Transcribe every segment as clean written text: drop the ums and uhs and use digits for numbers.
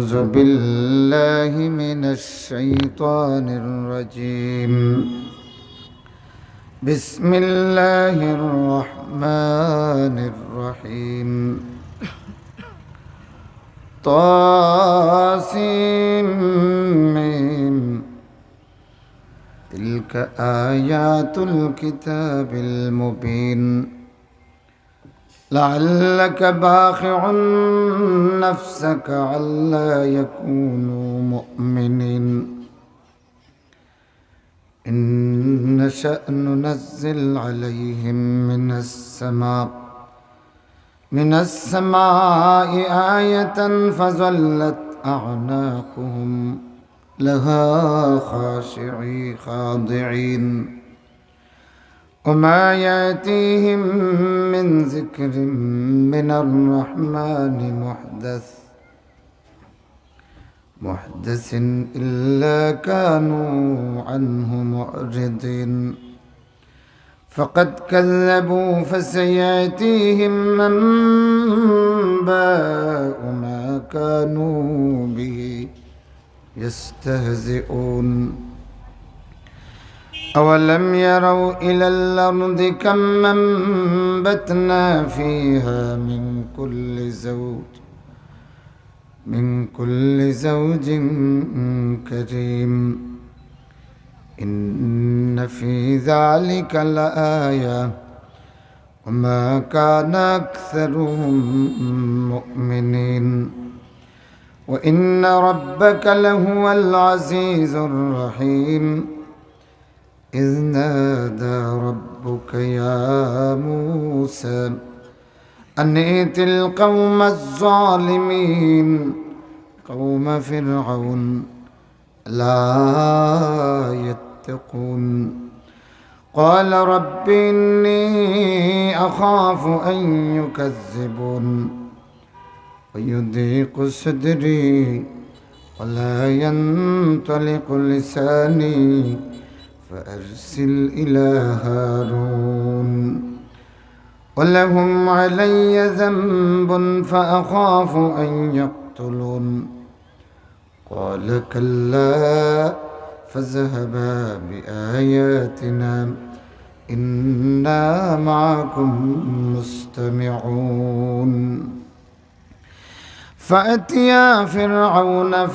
أعوذ بالله من الشيطان الرجيم. بسم الله الرحمن الرحيم. طاسيم تلك آيات الكتاب المبين لعلك باخع نفسك ألا يكونوا مؤمنين إن نشأ ننزل عليهم من السماء آية فظلت أعناقهم لها خاضعين وما يأتيهم من ذكر من الرحمن محدث إلا كانوا عنه معرضين فقد كذبوا فسيأتيهم أنباء ما كانوا به يستهزئون أولم يروا إلى الأرض كم أنبتنا فيها من كل زوج كريم إن في ذلك لآية وما كان أكثرهم مؤمنين وإن ربك لهو العزيز الرحيم إذ نادى ربك يا موسى أن ائت القوم الظالمين قوم فرعون لا يتقون قال رب إني أخاف أن يكذبون ويضيق صدري ولا ينطلق لساني فأرسل إلى هارون ولهم علي ذنب فأخاف أن يقتلون قال كلا فاذهبا بآياتنا إنا معكم مستمعون فأتيا فرعون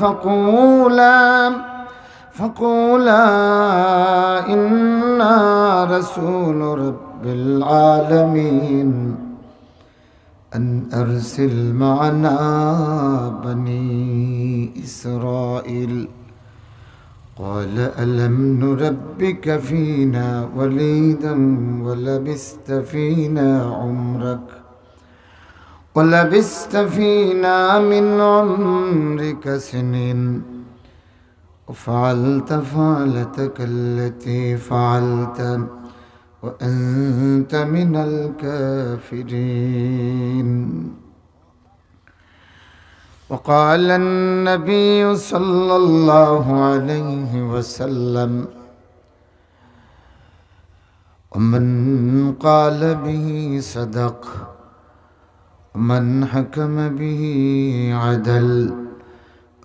فقولا إنا رسول رب العالمين أن أرسل معنا بني إسرائيل قال ألم نربك فينا وليدا ولبست فينا من عمرك سنين وفعلت فعلتك التي فعلت وأنت من الكافرين. وقال النبي صلى الله عليه وسلم ومن قال به صدق ومن حكم به عدل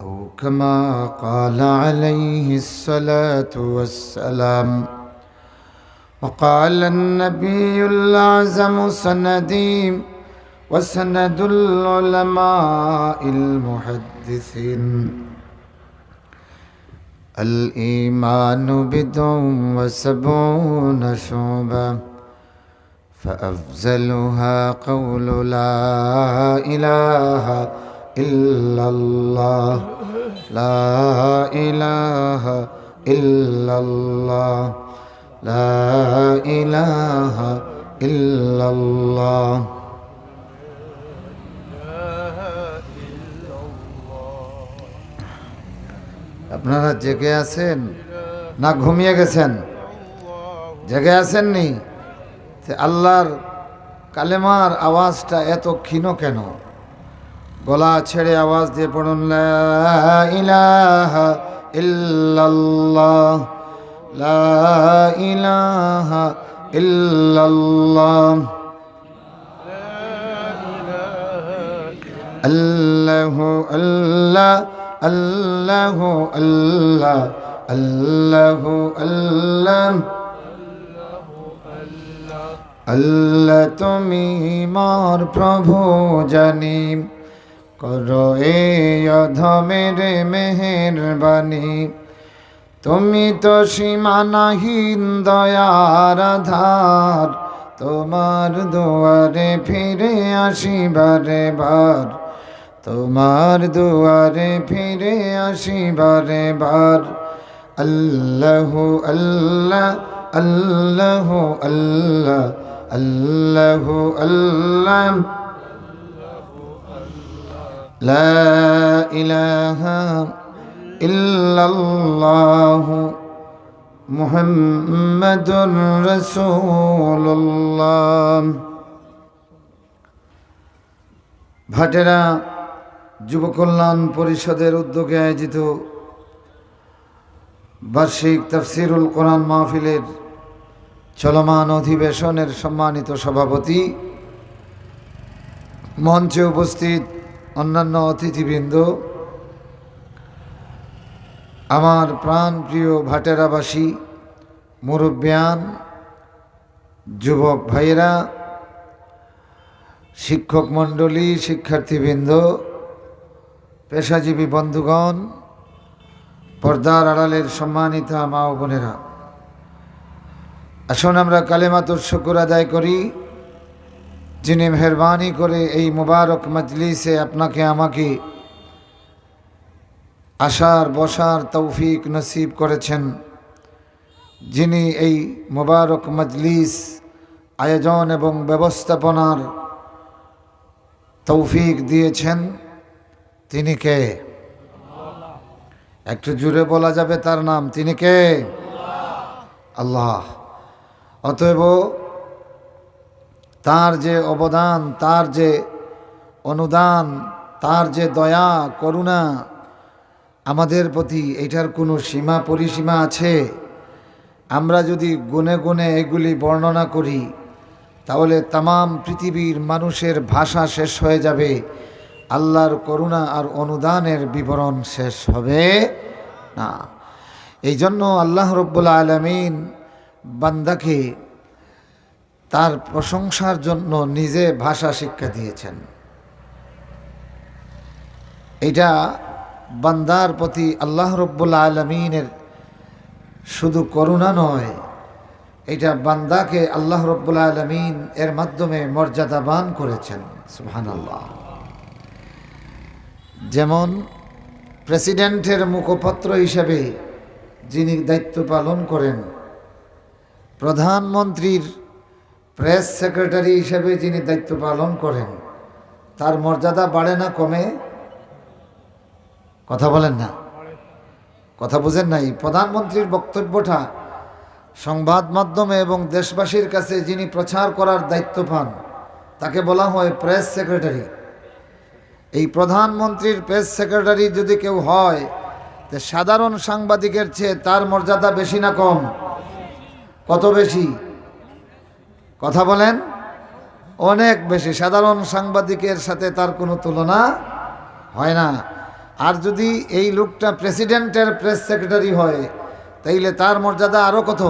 أو كما قال عليه الصلاة والسلام. وقال النبي الأعظم سندي وسند العلماء المحدثين الإيمان بضع وسبعون شعبة فأفضلها قول لا إله إلا الله لا إله إلا الله لا إله إلا الله. আপনারা জেগে আছেন না ঘুমিয়ে গেছেন? জেগে আছেন নি? আল্লাহর কালেমার আওয়াজটা এত ক্ষীণ কেন? গলা ছেড়ে আওয়াজ দিয়ে পড়ুন লা ইলাহা ইল্লাল্লাহ লা ইলাহা ইল্লাল্লাহ আল্লাহ আল্লাহ আল্লাহ আল্লাহ আল্লাহ আল্লাহ আল্লাহ তুমি মোর প্রভু জানি করো এ অধমের মেহেরবানি তুমি তো সীমানাহীন দয়ার আধার তোমার দুয়ারে ফিরে আসি বারে বার তোমার দুয়ারে ফিরে আসি বারে বার আল্লাহ আল্লাহ আল্লাহ আল্লাহ আল্লাহ আল্লাহ লা ইলাহা ইল্লাল্লাহ মুহাম্মাদুর রাসূলুল্লাহ। ভাটেরা যুব কল্যাণ পরিষদের উদ্যোগে আয়োজিত বার্ষিক তাফসিরুল কোরআন মাহফিলের চলমান অধিবেশনের সম্মানিত সভাপতি, মঞ্চে উপস্থিত অন্যান্য অতিথিবৃন্দ, আমার প্রাণ প্রিয় ভাটেরাবাসী, মুরব্বিয়ান, যুবক ভাইয়েরা, শিক্ষক মণ্ডলী, শিক্ষার্থীবৃন্দ, পেশাজীবী বন্ধুগণ, পর্দার আড়ালের সম্মানিতা মা ও বোনেরা, আসুন আমরা কালেমাতুর শুকর আদায় করি, যিনি মেহরবানি করে এই মুবারক মজলিসে আপনাকে আমাকে আসার বসার তৌফিক নসিব করেছেন, যিনি এই মুবারক মজলিস আয়োজন এবং ব্যবস্থাপনার তৌফিক দিয়েছেন। তিনি কে? একটু জুড়ে বলা যাবে তার নাম? তিনি কে? আল্লাহ। অতএব তার যে অবদান, তার যে অনুদান, তার যে দয়া করুণা আমাদের প্রতি, এটার কোনো সীমা পরিসীমা আছে? আমরা যদি গুণে গুণে এগুলি বর্ণনা করি তাহলে তামাম পৃথিবীর মানুষের ভাষা শেষ হয়ে যাবে, আল্লাহর করুণা আর অনুদানের বিবরণ শেষ হবে না। এই জন্য আল্লাহ রব্বুল আলামিন বান্দাকে তার প্রশংসার জন্য নিজে ভাষা শিক্ষা দিয়েছেন। এটা বান্দার প্রতি আল্লাহ রব্বুল আলামিনের শুধু করুণা নয়, এটা বান্দাকে আল্লাহ রব্বুল আলামিন এর মাধ্যমে মর্যাদাবান করেছেন। সুবহানাল্লাহ। যেমন প্রেসিডেন্টের মুখপত্র হিসেবে যিনি দায়িত্ব পালন করেন, প্রধানমন্ত্রীর প্রেস সেক্রেটারি হিসেবে যিনি দায়িত্ব পালন করেন, তার মর্যাদা বাড়ে না কমে? কথা বলেন না, কথা বুঝেন নাই? প্রধানমন্ত্রীর বক্তব্যটা সংবাদ মাধ্যমে এবং দেশবাসীর কাছে যিনি প্রচার করার দায়িত্ব পান, তাকে বলা হয় প্রেস সেক্রেটারি। এই প্রধানমন্ত্রীর প্রেস সেক্রেটারি যদি কেউ হয়, তো সাধারণ সাংবাদিকের চেয়ে তার মর্যাদা বেশি না কম? কত বেশি? কথা বলেন। অনেক বেশি। সাধারণ সাংবাদিকের সাথে তার কোনো তুলনা হয় না। আর যদি এই লোকটা প্রেসিডেন্টের প্রেস সেক্রেটারি হয়, তাইলে তার মর্যাদা আরো কত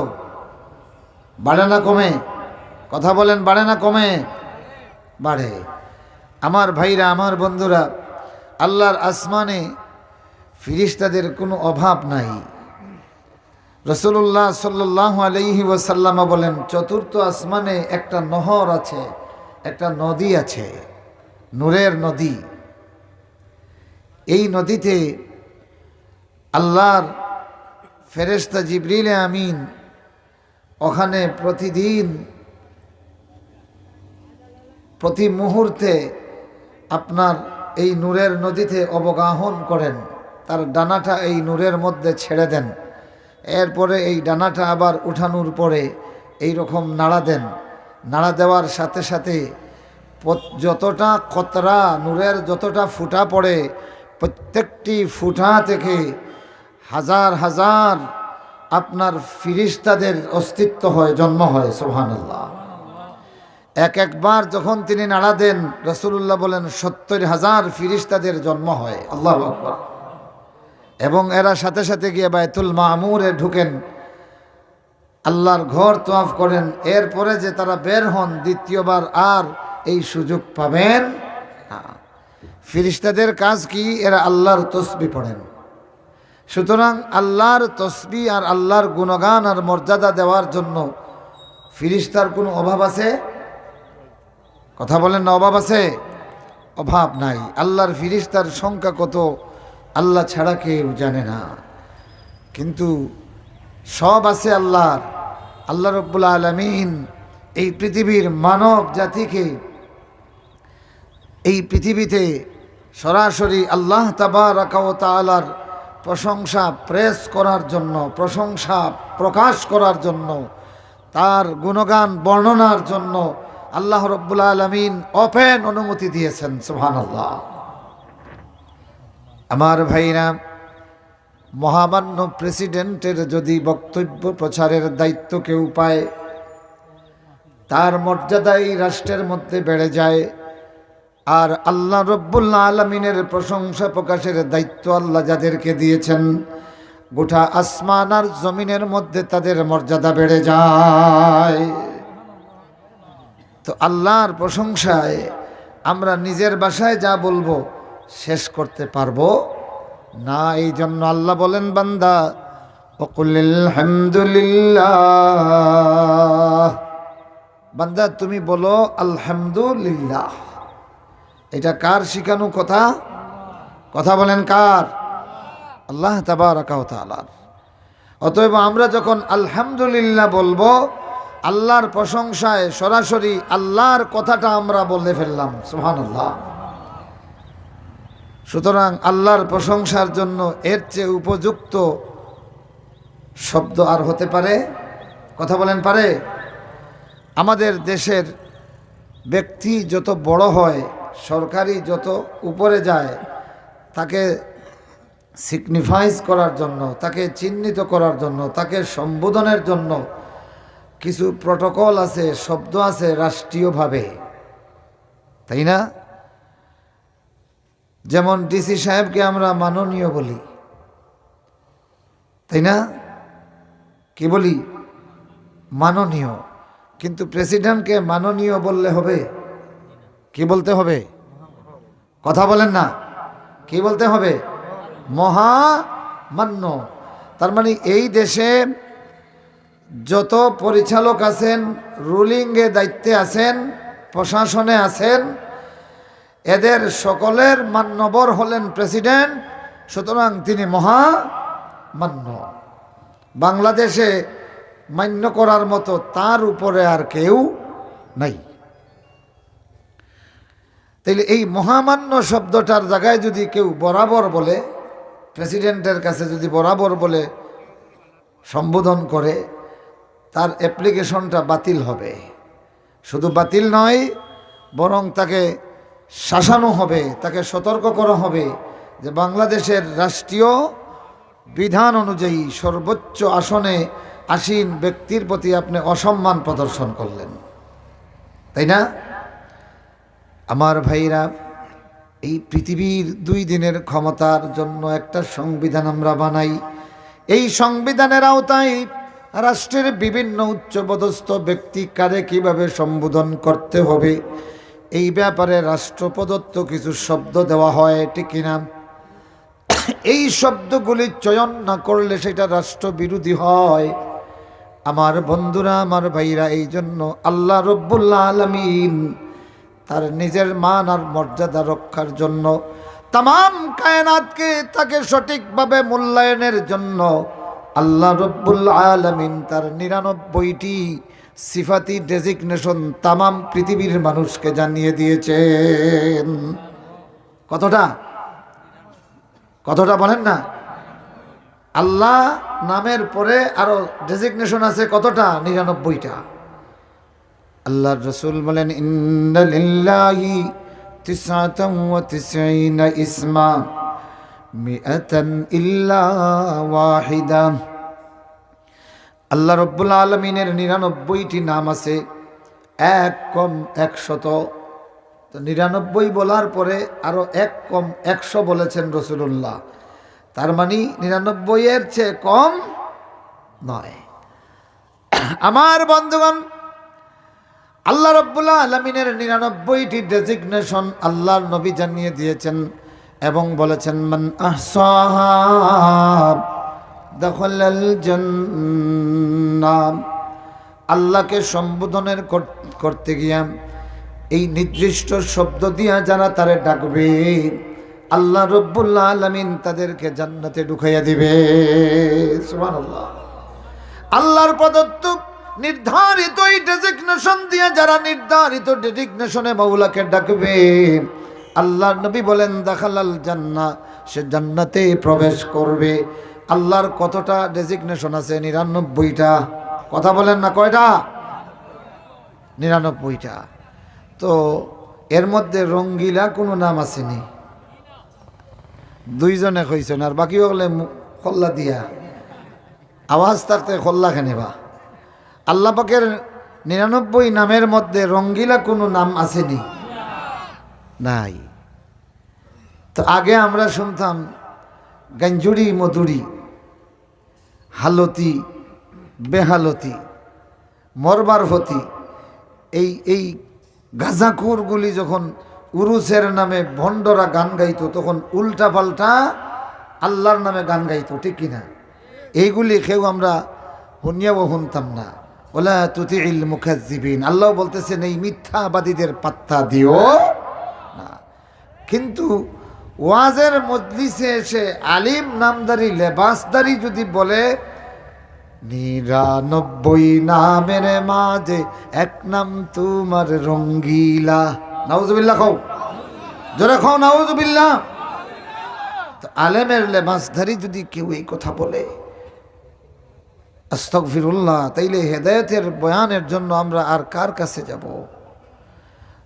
বাড়ে না কমে? কথা বলেন, বাড়ে না কমে? বাড়ে। আমার ভাইরা, আমার বন্ধুরা, আল্লাহর আসমানে ফিরিস্তাদের কোনো অভাব নাই। রাসূলুল্লাহ সাল্লাল্লাহু আলাইহি ওয়াসাল্লাম বলেন, চতুর্থ আসমানে একটা নহর আছে, একটা নদী আছে, নূরের নদী। এই নদীতে আল্লাহর ফেরেশতা জিবরিল আমিন ওখানে প্রতিদিন প্রতি মুহূর্তে আপনার এই নূরের নদীতে অবগাহন করেন, তার ডানাটা এই নূরের মধ্যে ছেড়ে দেন, এরপরে এই ডানাটা আবার উঠানোর পরে এই রকম নাড়া দেন। নাড়া দেওয়ার সাথে সাথে যতটা কতরা নূরের যতটা ফুটা পড়ে, প্রত্যেকটি ফুটা থেকে হাজার হাজার আপনার ফিরিস্তাদের অস্তিত্ব হয়, জন্ম হয়। সুবহানাল্লাহ। একবার যখন তিনি নাড়া দেন, রাসূলুল্লাহ বলেন ৭০,০০০ ফিরিস্তাদের জন্ম হয়। আল্লাহু আকবার। এবং এরা সাথে সাথে গিয়ে বাইতুল মামুরে ঢুকেন, আল্লাহর ঘর তওয়াফ করেন। এরপরে যে তারা বের হন, দ্বিতীয়বার আর এই সুযোগ পাবেন না। ফিরিস্তাদের কাজ কি? এরা আল্লাহর তসবিহ পড়েন। সুতরাং আল্লাহর তসবিহ আর আল্লাহর গুণগান আর মর্যাদা দেওয়ার জন্য ফিরিস্তার কোনো অভাব আছে? কথা বলেন না, অভাব আছে? অভাব নাই। আল্লাহর ফিরিস্তার সংখ্যা কত আল্লাহ ছাড়া কেউ জানে না, কিন্তু সব আছে আল্লাহর। আল্লাহ রব্বুল আলামিন এই পৃথিবীর মানব জাতিকে এই পৃথিবীতে সরাসরি আল্লাহ তাবারাকা ওয়া তাআলার প্রশংসা প্রেস করার জন্য, প্রশংসা প্রকাশ করার জন্য, তার গুণগান বর্ণনার জন্য আল্লাহ রব্বুল আলামিন ওপেন অনুমতি দিয়েছেন। সুবহানাল্লাহ। আমার ভাইরা, মহামান্য প্রেসিডেন্টের যদি বক্তব্য প্রচারের দায়িত্ব কেউ পায়, তার মর্যাদাই রাষ্ট্রের মধ্যে বেড়ে যায়। আর আল্লাহ রব্বুল আলামিনের প্রশংসা প্রকাশের দায়িত্ব আল্লাহ যাদেরকে দিয়েছেন, গোটা আসমান আর জমিনের মধ্যে তাদের মর্যাদা বেড়ে যায়। তো আল্লাহর প্রশংসায় আমরা নিজের ভাষায় যা বলবো শেষ করতে পারবো না। এই জন্য আল্লাহ বলেন, বান্দা ওকুলিল হামদুলিল্লাহ, বান্দা তুমি বলো আলহামদুলিল্লাহ। এটা কার শিখানো কথা? কথা বলেন কার? আল্লাহ তাবারাকা ওয়া তাআলার। অতএব আমরা যখন আলহামদুলিল্লাহ বলবো, আল্লাহর প্রশংসায় সরাসরি আল্লাহর কথাটা আমরা বলে ফেললাম। সুবহানাল্লাহ। সুতরাং আল্লাহর প্রশংসার জন্য এর চেয়ে উপযুক্ত শব্দ আর হতে পারে? কথা বলেন পারে? আমাদের দেশের ব্যক্তি যত বড় হয়, সরকারি যত উপরে যায়, তাকে সিগনিফাইজ করার জন্য, তাকে চিহ্নিত করার জন্য, তাকে সম্বোধনের জন্য কিছু প্রটোকল আছে, শব্দ আছে রাষ্ট্রীয়ভাবে, তাই না? যেমন ডিসি সাহেবকে আমরা মাননীয় বলি, তাই না? কি বলি? মাননীয়। কিন্তু প্রেসিডেন্টকে মাননীয় বললে হবে? কি বলতে হবে? কথা বলেন না, কি বলতে হবে? মহামান্য। তার মানে এই দেশে যত পরিচালক আছেন, রুলিংয়ে দায়িত্বে আছেন, প্রশাসনে আছেন, এদের সকলের মান্যবর হলেন প্রেসিডেন্ট। সুতরাং তিনি মহামান্য। বাংলাদেশে মান্য করার মতো তার উপরে আর কেউ নাই। তাইলে এই মহামান্য শব্দটার জায়গায় যদি কেউ বরাবর বলে, প্রেসিডেন্টের কাছে যদি বরাবর বলে সম্বোধন করে, তার অ্যাপ্লিকেশনটা বাতিল হবে। শুধু বাতিল নয়, বরং তাকে শাসানো হবে, তাকে সতর্ক করা হবে যে বাংলাদেশের রাষ্ট্রীয় বিধান অনুযায়ী সর্বোচ্চ আসনে আসীন ব্যক্তির প্রতি আপনি অসম্মান প্রদর্শন করলেন, তাই না? আমার ভাইরা, এই পৃথিবীর 2 দিনের ক্ষমতার জন্য একটা সংবিধান আমরা বানাই। এই সংবিধানের আওতায় রাষ্ট্রের বিভিন্ন উচ্চপদস্থ ব্যক্তি কারে কিভাবে সম্বোধন করতে হবে, এই ব্যাপারে রাষ্ট্র প্রদত্ত কিছু শব্দ দেওয়া হয়, ঠিক কিনা? এই শব্দগুলি চয়ন না করলে সেটা রাষ্ট্র বিরোধী হয়। আমার বন্ধুরা, আমার ভাইরা, এই জন্য আল্লাহ রব্বুল আলামিন তার নিজের মান আর মর্যাদা রক্ষার জন্য, তামাম কায়নাতকে তাকে সঠিকভাবে মূল্যায়নের জন্য আল্লাহ রব্বুল আলামিন তার 99টি সিফাতি ডেজিগনেশন তামাম পৃথিবীর মানুষকে জানিয়ে দিয়েছেন। কতটা? কতটা বলেন না? আল্লাহ নামের পরে আরো ডেজিগনেশন আছে কতটা? 99টা। আল্লাহর রাসূল বলেন, ইন্না লিল্লাহি 99 ইসমা মিআতান ইল্লা ওয়াহিদা। আল্লাহ রব্বুল আলামিনের 99টি নাম আছে, এক কম 100। তো 99 বলার পরে আরো এক কম 100 বলেছেন রাসূলুল্লাহ। তার মানে 99 এর চেয়ে কম নয়। আমার বন্ধুগণ, আল্লাহ রাব্বুল আলামিনের 99টি ডেজিগনেশন আল্লাহর নবী জানিয়ে দিয়েছেন এবং বলেছেন, মান আহসাহা দাখালাল জান্নাহ। আল্লাহকে সম্বোধনের করতে গিয়া এই নির্দিষ্ট শব্দ দিয়া যারা তারে ডাকবে, আল্লাহ রাব্বুল আলামিন তাদেরকে জান্নাতে ঢুকাইয়া দিবে। সুবহানাল্লাহ। আল্লাহর প্রদত্ত নির্ধারিত এই ডেজিগনেশন দিয়া যারা নির্ধারিত ডেজিগনেশনে মাওলাকে ডাকবে, আল্লাহর নবী বলেন দাখালাল জান্নাহ, সে জান্নাতে প্রবেশ করবে। আল্লাহর কতটা ডেজিগনেশন আছে? 99টা। কথা বলেন না, কয়টা? 99টা। তো এর মধ্যে রঙ্গিলা কোনো নাম আসেনি? 2 জনে কইছেন, আর বাকি হলে খল্লা দিয়া আওয়াজ থাকতে খল্লা খেনেবা। আল্লাহ পাকের 99 নামের মধ্যে রঙ্গিলা কোনো নাম আসেনি? নাই। তো আগে আমরা শুনতাম গঞ্জুরি, মধুরি, হালতি, বেহালতি, মরবার হতি। এই গাজাকুরগুলি যখন উরুসের নামে ভণ্ডরা গান গাইতো, তখন উল্টা পাল্টা আল্লাহর নামে গান গাইতো, ঠিক কিনা? এইগুলি কেউ আমরা শুনিয়াও শুনতাম না। ওলা তুতিইল মুকাজ্জিবিন, আল্লাহ বলতেছেন এই মিথ্যাবাদীদের পাত্তা দিও না। কিন্তু ওয়াজের মজলিসে এসে আলিম নামদারি লেবাসদারি যদি বলে 99 নামের মাঝে এক নাম তোমার রঙ্গিলা, নাউজুবিল্লাহ খাও, জোরে খাও নাউজুবিল্লাহ। তো আলেমের লেবাসদারি যদি কেউ এই কথা বলে, আস্তাগফিরুল্লাহ, তাইলে হেদায়েতের বয়ানের জন্য আমরা আর কার কাছে যাব?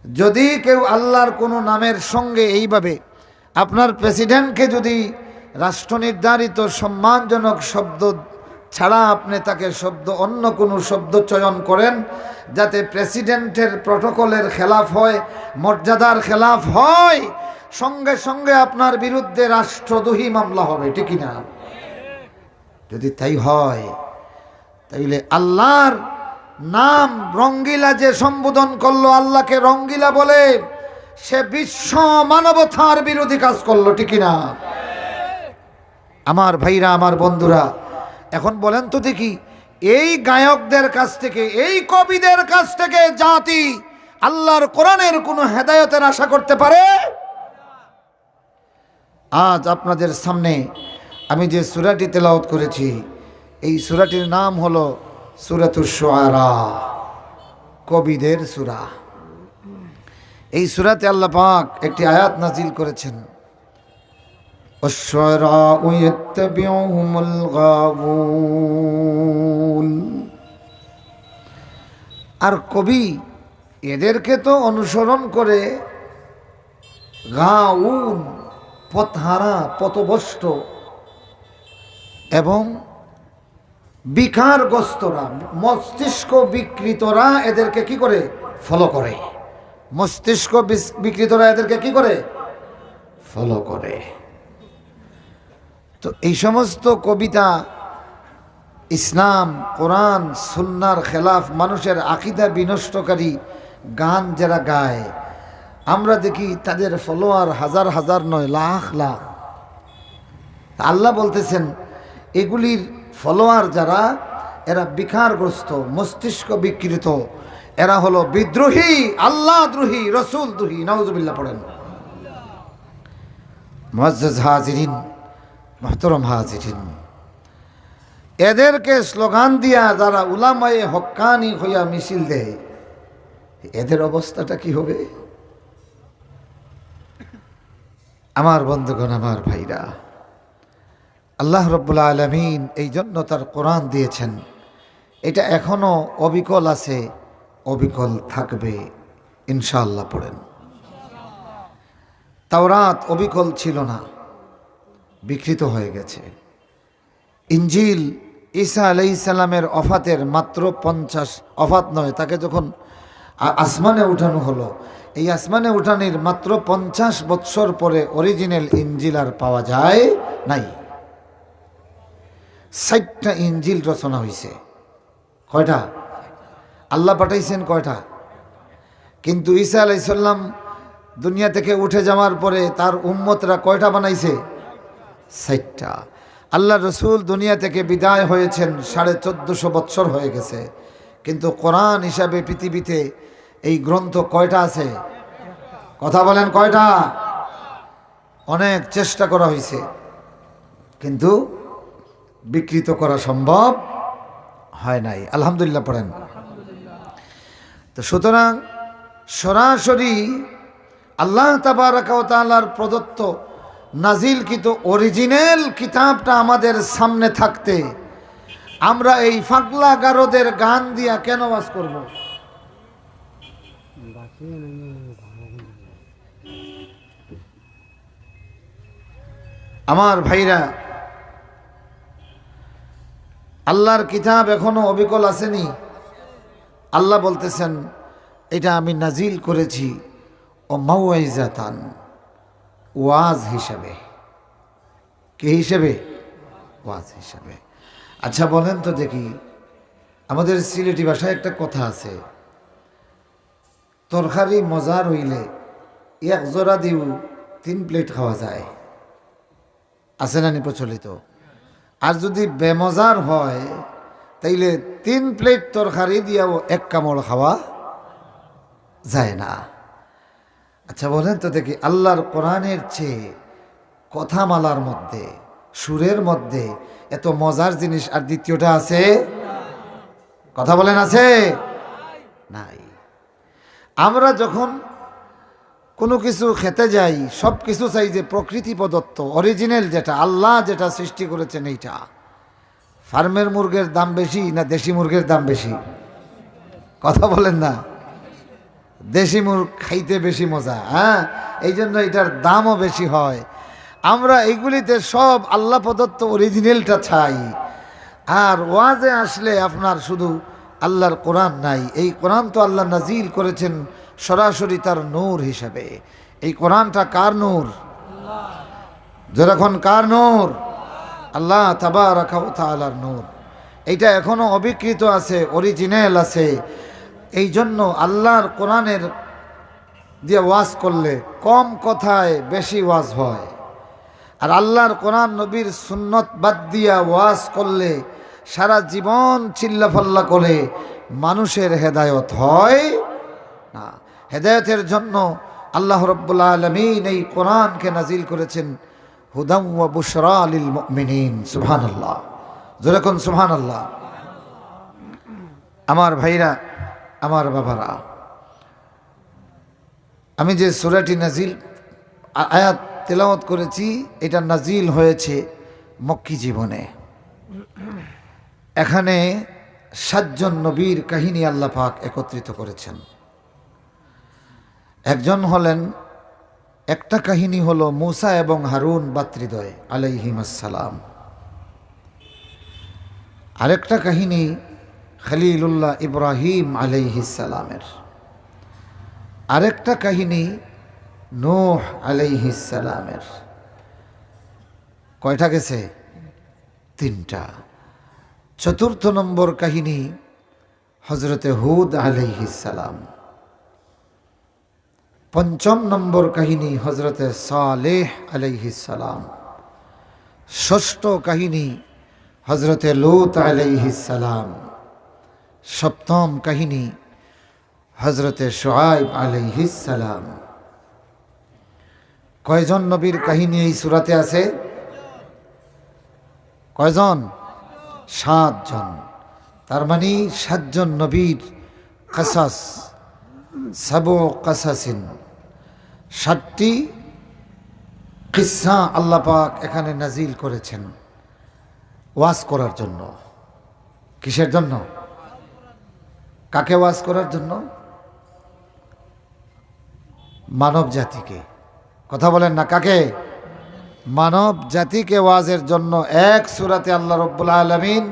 যদি কেউ আল্লাহর কোনো নামের সঙ্গে এইভাবে আপনার প্রেসিডেন্টকে যদি রাষ্ট্র নির্ধারিত সম্মানজনক শব্দ ছাড়া আপনি তাকে অন্য কোনো শব্দ চয়ন করেন, যাতে প্রেসিডেন্টের প্রটোকলের খেলাফ হয়, মর্যাদার খেলাফ হয়, সঙ্গে সঙ্গে আপনার বিরুদ্ধে রাষ্ট্রদ্রোহী মামলা হবে, ঠিক না? যদি তাই হয়, তাইলে আল্লাহর নাম রঙ্গিলা যে সম্বোধন করলো, আল্লাহকে রঙ্গিলা বলে, সে বিশ্ব মানবতার বিরোধী কাজ করলো, ঠিক না? আমার ভাইরা, আমার বন্ধুরা, এখন বলেন তো দেখি, এই গায়কদের কাছ থেকে, এই কবিদের কাছ থেকে জাতি আল্লাহর কোরআনের কোনো হেদায়েতের আশা করতে পারে? আজ আপনাদের সামনে আমি যে সূরাটি তেলাওয়াত করেছি, এই সূরাটির নাম হলো সূরাতুশ শুআরা, কবিদের সূরা। এই সূরাতে আল্লাহ পাক একটি আয়াত নাজিল করেছেন, আশ-শুআরাউ ইয়াত্তাবিউহুমুল গাওয়ুন। আর কবি এদেরকে তো অনুসরণ করে গাউন, পথহারা, পথভ্রষ্ট এবং বিকারগ্রস্তরা, মস্তিষ্ক বিকৃতরা এদেরকে কি করে? ফলো করে। মস্তিষ্ক বিকৃতরা এদেরকে কি করে? ফলো করে। তো এই সমস্ত কবিতা ইসলাম, কোরআন, সুন্নাহর খেলাফ, মানুষের আকীদা বিনষ্টকারী গান যারা গায়, আমরা দেখি তাদের ফলোয়ার হাজার হাজার নয়, লাখ লাখ। আল্লাহ বলতেছেন এগুলির ফলোয়ার যারা, এরা বিকারগ্রস্ত, মস্তিষ্ক বিকৃত, এরা হলো বিদ্রোহী, আল্লাহ দ্রোহী, রসুল দ্রোহী। নাউজুবিল্লাহ পড়েন। মুআজ্জাজ হাজিরিন, মুহতারাম হাজিরিন, এদেরকে স্লোগান দিয়া যারা উলামায়ে হক্কানি হইয়া মিছিল দেয়, এদের অবস্থাটা কি হবে? আমার বন্ধুগণ, আমার ভাইরা, আল্লাহ রাব্বুল আলামিন এই জন্য তার কোরআন দিয়েছেন। এটা এখনো অবিকল আছে, অবিকল থাকবে ইনশাআল্লাহ। পড়েন, তাওরাত অবিকল ছিল না, বিকৃত হয়ে গেছে। ইনজিল ঈসা আলাইহিস সালামের ওফাতের মাত্র 50, ওফাত নয়, তাকে যখন আসমানে উঠানো হলো। এই আসমানে উঠানির মাত্র 50 বৎসর পরে অরিজিনাল ইঞ্জিল আর পাওয়া যায় নাই। 60টা ইঞ্জিল রচনা হয়েছে। কয়টা? আল্লাহ পাঠাইছেন কয়টা? কিন্তু ঈসা আলাইহিস সালাম দুনিয়া থেকে উঠে যাওয়ার পরে তার উম্মতরা কয়টা বানাইছে? 60টা। আল্লাহ রসুল দুনিয়া থেকে বিদায় হয়েছেন 1450 বৎসর হয়ে গেছে, কিন্তু কোরআন হিসাবে পৃথিবীতে এই গ্রন্থ কয়টা আছে? কথা বলেন কয়টা? অনেক চেষ্টা করা হয়েছে, কিন্তু বিকৃত করা সম্ভব হয় নাই। আলহামদুলিল্লাহ পড়েন। তো সুতরাং সরাসরি আল্লাহ তাবারাকা ওয়া তাআলার প্রদত্ত নাজিলকৃত অরিজিনাল কিতাবটা আমাদের সামনে থাকতে আমরা এই ফাগলা গারদের গান দিয়া কেন ওয়াজ করব? আমার ভাইরা, আল্লাহর কিতাব এখনো অবিকল আসেনি। আল্লাহ বলতেছেন এটা আমি নাজিল করেছি ও মাউইজাতান, ওয়াজ হিসাবে। কি হিসেবে? ওয়াজ হিসাবে। আচ্ছা বলেন তো দেখি, আমাদের সিলেটি ভাষায় একটা কথা আছে, তরকারি মজার হইলে এক জোড়া দিও 3 প্লেট খাওয়া যায়। আছে না নি প্রচলিত? আর যদি বেমজার হয় তাইলে 3 প্লেট তরকারি দিয়াও 1 কামড় খাওয়া যায় না। আচ্ছা বলেন তো দেখি, আল্লাহর কোরআনের চেয়ে কথামালার মধ্যে, সুরের মধ্যে এত মজার জিনিস আর দ্বিতীয়টা আছে? কথা বলেন আছে? নাই। আমরা যখন কোনো কিছু খেতে যাই সব কিছু চাই যে প্রকৃতি প্রদত্ত অরিজিনাল, যেটা আল্লাহ যেটা সৃষ্টি করেছেন এইটা। ফার্মের মুরগের দাম বেশি না দেশি মুরগের দাম বেশি? কথা বলেন না? দেশি মুরগ খাইতে বেশি মজা, হ্যাঁ, এই জন্য এটার দামও বেশি হয়। আমরা এইগুলিতে সব আল্লাহ প্রদত্ত অরিজিনালটা চাই। আর ওয়াজে আসলে আপনার শুধু আল্লাহর কোরআন নাই। এই কোরআন তো আল্লাহ নাজিল করেছেন সরাসরি তার নূর হিসাবে। এই কোরআনটা কার নূর? যেরকম কার নূর? আল্লাহ তাবারাকা ওয়া তাআলার নূর। এইটা এখনো অবিকৃত আছে, অরিজিনাল আছে। এই জন্য আল্লাহর কোরআনের দিয়ে ওয়াজ করলে কম কথায় বেশি ওয়াজ হয়, আর আল্লাহর কোরআন নবীর সুন্নত বাদ দিয়া ওয়াজ করলে সারা জীবন চিল্লাফাল্লা করে মানুষের হেদায়েত হয় না। হেদায়েতের জন্য আল্লাহ রাব্বুল আলামিন এই কোরআনকে নাজিল করেছেন হুদাম ওয়া বুশরা লিল মুমিনিন। সুবহানাল্লাহ, জোরে কোন সুবহানাল্লাহ। আমার ভাইরা, আমার বাবারা, আমি যে সূরাটি নাজিল আয়াত তেলাওয়াত করেছি, এটা নাজিল হয়েছে মক্কি জীবনে। এখানে 7 জন নবীর কাহিনী আল্লাহ পাক একত্রিত করেছেন। একজন হলেন, একটা কাহিনী হলো মূসা এবং হারুন ভাতৃদ্বয় আলাইহিমুস সালাম। আরেকটা কাহিনী খলিলুল্লাহ ইব্রাহিম আলাইহিস সালামের। আরেকটা কাহিনী নূহ আলাইহিস সালামের। কয়টা গেছে? 3টা। চতুর্থ নম্বর কাহিনী হজরতে হুদ আলাইহিস সালাম। 5ম নম্বর কাহিনী হজরতে সালেহ আলাইহিস সালাম। 6ষ্ঠ কাহিনী হজরতে লূত আলাইহিস সালাম। 7ম কাহিনী হজরতে শুআয়ব আলাইহিস সালাম। কয়জন নবীর কাহিনী এই সূরাতে আছে? কয়জন? 7 জন। তার মানে 7 জন নবীর কাসাস, সাবু কাসাসিন, 7টি কিসসা আল্লাহ পাক এখানে নাজিল করেছেন ওয়াজ করার জন্য। কিসের জন্য? কাকে ওয়াজ করার জন্য? মানব জাতিকে। কথা বলেন না, কাকে? মানব জাতিকে ওয়াজের জন্য এক সূরাতে আল্লাহ রাব্বুল আলামিন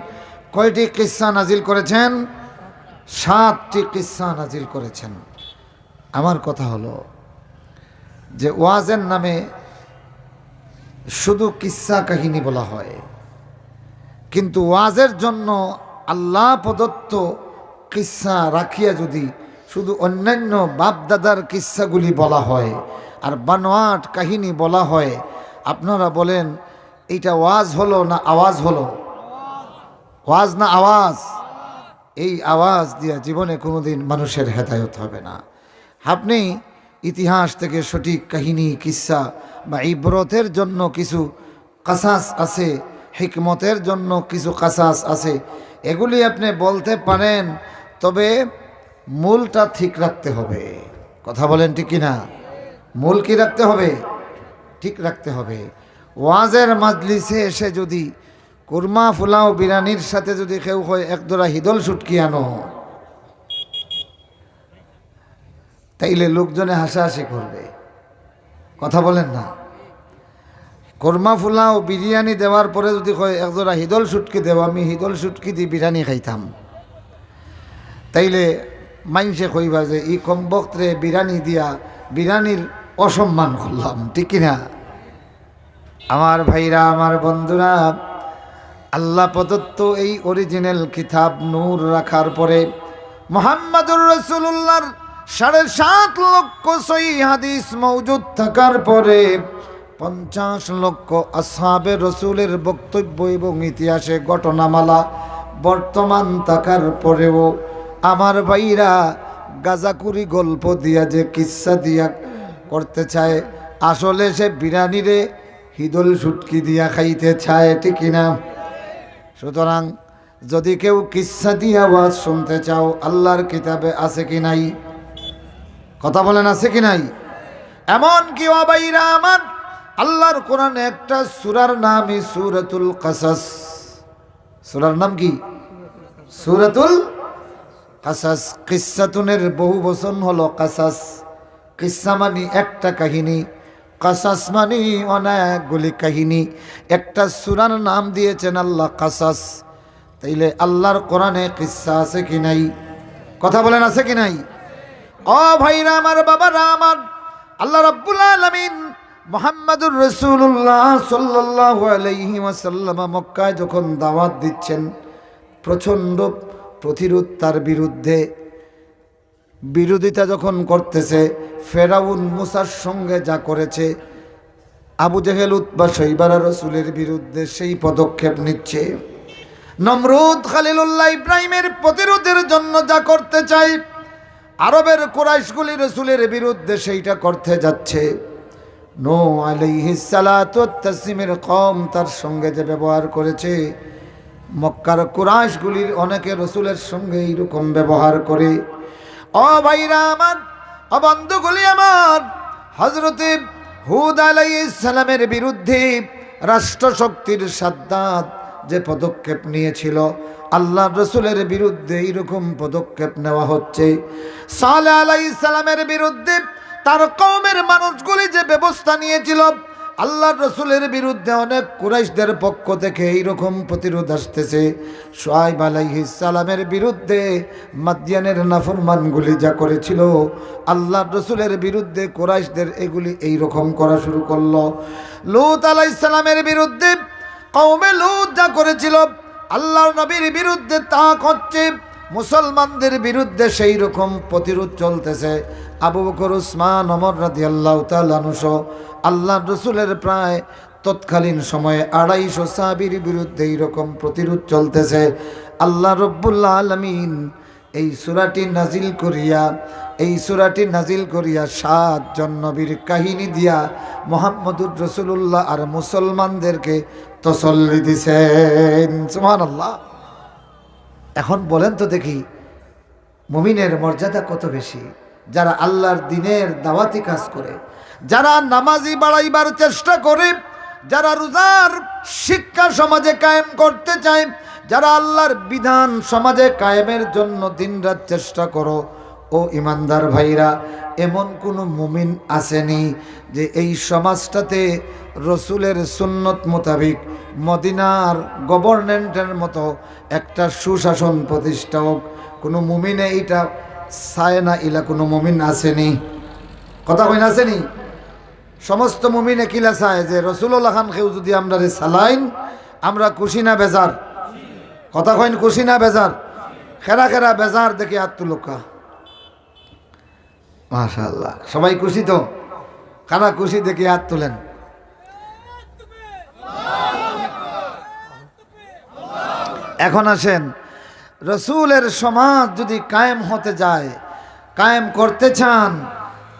কয়টি কিসসা নাজিল করেছেন? 7টি কিসসা নাজিল করেছেন। আমার কথা হলো যে ওয়াজের নামে শুধু কিসসা কাহিনী বলা হয়, কিন্তু ওয়াজের জন্য আল্লাহ প্রদত্ত কিসসা রাখিয়া যদি শুধু অন্যান্য বাপদাদার কিসসাগুলি বলা হয় আর বানোয়াট কাহিনী বলা হয়, আপনারা বলেন এইটা ওয়াজ হলো না আওয়াজ হলো? ওয়াজ না আওয়াজ? এই আওয়াজ দিয়া জীবনে কোনোদিন মানুষের হেদায়েত হবে না। আপনি ইতিহাস থেকে সঠিক কাহিনী কিসসা বা ইবরতের জন্য কিছু কাসাস আছে, হিকমতের জন্য কিছু কাসাস আছে, এগুলি আপনি বলতে পারেন, তবে মূলটা ঠিক রাখতে হবে। কথা বলেন ঠিক কিনা? মূল কি রাখতে হবে? ঠিক রাখতে হবে। ওয়াজের মাজলিসে এসে যদি কুরমা ফুলাও বিরানির সাথে যদি কেউ হয় একদোড়া হিদল সুটকি আনো, তাইলে লোকজনে হাসাহাসি করবে। কথা বলেন না? কুরমা ফুলাও বিরিয়ানি দেওয়ার পরে যদি কয় একজোড়া হিদল সুটকি দেব, আমি হিদল সুটকি দিয়ে বিরিয়ানি খাইতাম, তাইলে মাইনসে কইবা যে ই কম বক্তরে বিরিয়ানি দিয়া বিরিয়ানির অসম্মান করলাম। ঠিক কিনা? আমার ভাইরা, আমার বন্ধুরা, আল্লাহ প্রদত্ত এই অরিজিনাল কিতাব নূর রাখার পরে মুহাম্মাদুর রাসূলুল্লাহর 7.5 লক্ষ সহিহ হাদিস মওজুদ থাকার পরে 50 লক্ষ আসহাবে রসুলের বক্তব্য এবং ইতিহাসে ঘটনামালা বর্তমান থাকার পরেও আমার ভাইরা গাজাকুরি গল্প দিয়া যে কিসসা দিয়া করতে চায়, আসলে সে বিরিয়ানিরে হিদল সুটকি দিয়া খাইতে চায়। ঠিক কিনা? সুতরাং যদি কেউ কিসসা দিয়ে আওয়াজ শুনতে চাও, আল্লাহর কিতাবে আছে কি নাই? কথা বলেন, আছে কি নাই? এমন কি ও ভাইরা আমার, আল্লাহর কোরআনে একটা সূরার নামই সূরাতুল কাসাস। সূরার নাম কি? সূরাতুল কাসাস। কিসসাতুনের বহু বচন হলো কাসাস। কিসসা মানে একটা কাহিনী, কাসাস মানে অনেকগুলি কাহিনী। একটা সূরার নাম দিয়েছেন আল্লাহ কাসাস। তাইলে আল্লাহর কোরআনে কিসসা আছে কি নাই? কথা বলেন, আছে কি নাই? ও ভাইরা আমার, বাবারা আমার, আল্লাহ রাব্বুল আলামিন মুহাম্মাদুর রাসূলুল্লাহ সাল্লাল্লাহু আলাইহি ওয়াসাল্লাম মক্কায় যখন দাওয়াত দিচ্ছেন, প্রচণ্ড প্রতিরোধ তার বিরুদ্ধে, বিরোধিতা যখন করতেছে, ফেরাউন মুসার সঙ্গে যা করেছে, আবু জেহেল উতবা শৈবারা রসুলের বিরুদ্ধে সেই পদক্ষেপ নিচ্ছে, নমরুদ খলিলুল্লাহ ইব্রাহিমের প্রতিরোধের জন্য যা করতে চাই, আরবের কুরাইশগুলি রসুলের বিরুদ্ধে সেইটা করতে যাচ্ছে, নূহ আলাইহিস সালাতু ওয়াত তাসলিমের কওম তার সঙ্গে যে ব্যবহার করেছে, মক্কার কুরাইশগুলির অনেকে রসুলের সঙ্গে এইরকম ব্যবহার করে। ও ভাইরা আমার, ও বন্ধুগুলি আমার, হযরতে হুদ আলাইহিস সালামের বিরুদ্ধে রাষ্ট্রশক্তির সাদ্দাত যে পদক্ষেপ নিয়েছিল, আল্লাহ রসুলের বিরুদ্ধে এইরকম পদক্ষেপ নেওয়া হচ্ছে। সালেহ আলাইহিস সালামের বিরুদ্ধে তার কওমের মানুষগুলি যে ব্যবস্থা নিয়েছিল, আল্লাহর রসুলের বিরুদ্ধে অনেক কুরাইশদের পক্ষ থেকে এইরকম প্রতিরোধ আসতেছে। শুআয়ব আলাইহিস সালামের বিরুদ্ধে মাদিয়ানের নাফরমানগুলি যা করেছিল, আল্লাহর রসুলের বিরুদ্ধে কুরাইশদের এগুলি এইরকম করা শুরু করলো। লূত আলাইহিস সালামের বিরুদ্ধে কওমে লূত যা করেছিল, আল্লাহর নবীর বিরুদ্ধে তা করছে। মুসলমানদের বিরুদ্ধে সেই রকম প্রতিরোধ চলতেছে। আবু বকর, উসমান, ওমর রাদিয়াল্লাহু তাআলা আনহু সহ আল্লাহর রসুলের প্রায় তৎকালীন সময়ে 250 সাহাবীর বিরুদ্ধে এইরকম প্রতিরোধ চলতেছে। আল্লাহ রব্বুল আলামিন এই সূরাটি নাজিল করিয়া 7 জন নবীর কাহিনী দিয়া মুহাম্মদুর রাসূলুল্লাহ আর মুসলমানদেরকে তসল্লি দিছেন। সুবহানাল্লাহ। এখন বলেন তো দেখি, মুমিনের মর্যাদা কত বেশি? যারা আল্লাহর দ্বীনের দাওয়াতি কাজ করে, যারা নামাজি বাড়াইবার চেষ্টা করে, যারা রোজার শিক্ষা সমাজে কায়েম করতে চায়, যারা আল্লাহর বিধান সমাজে কায়েমের জন্য দিনরাত চেষ্টা করো, ও ইমানদার ভাইরা, এমন কোনো মুমিন আসেনি যে এই সমাজটাতে রসুলের সুন্নত মোতাবিক মদিনার গভর্নমেন্টের মতো একটা সুশাসন প্রতিষ্ঠা হোক, কোনো মুমিনে এটা চায় না, ইলা কোনো মুমিন আসেনি, কথা কইন আসেনি? সমস্ত মুমিনে কিলা চায় যে রসুল্লাহ খান কেউ যদি আমরা সালাইন আমরা খুশি না বেজার, কথা কইন খুশি না বেজার? খেরা খেরা বেজার দেখে আর তুলকা মাশাআল্লাহ, সবাই খুশি তো? কারা খুশি দেখে হাত তুলেন। এখন আসেন, রসুলের সমাজ যদি কায়েম হতে যায়, কায়েম করতে চান,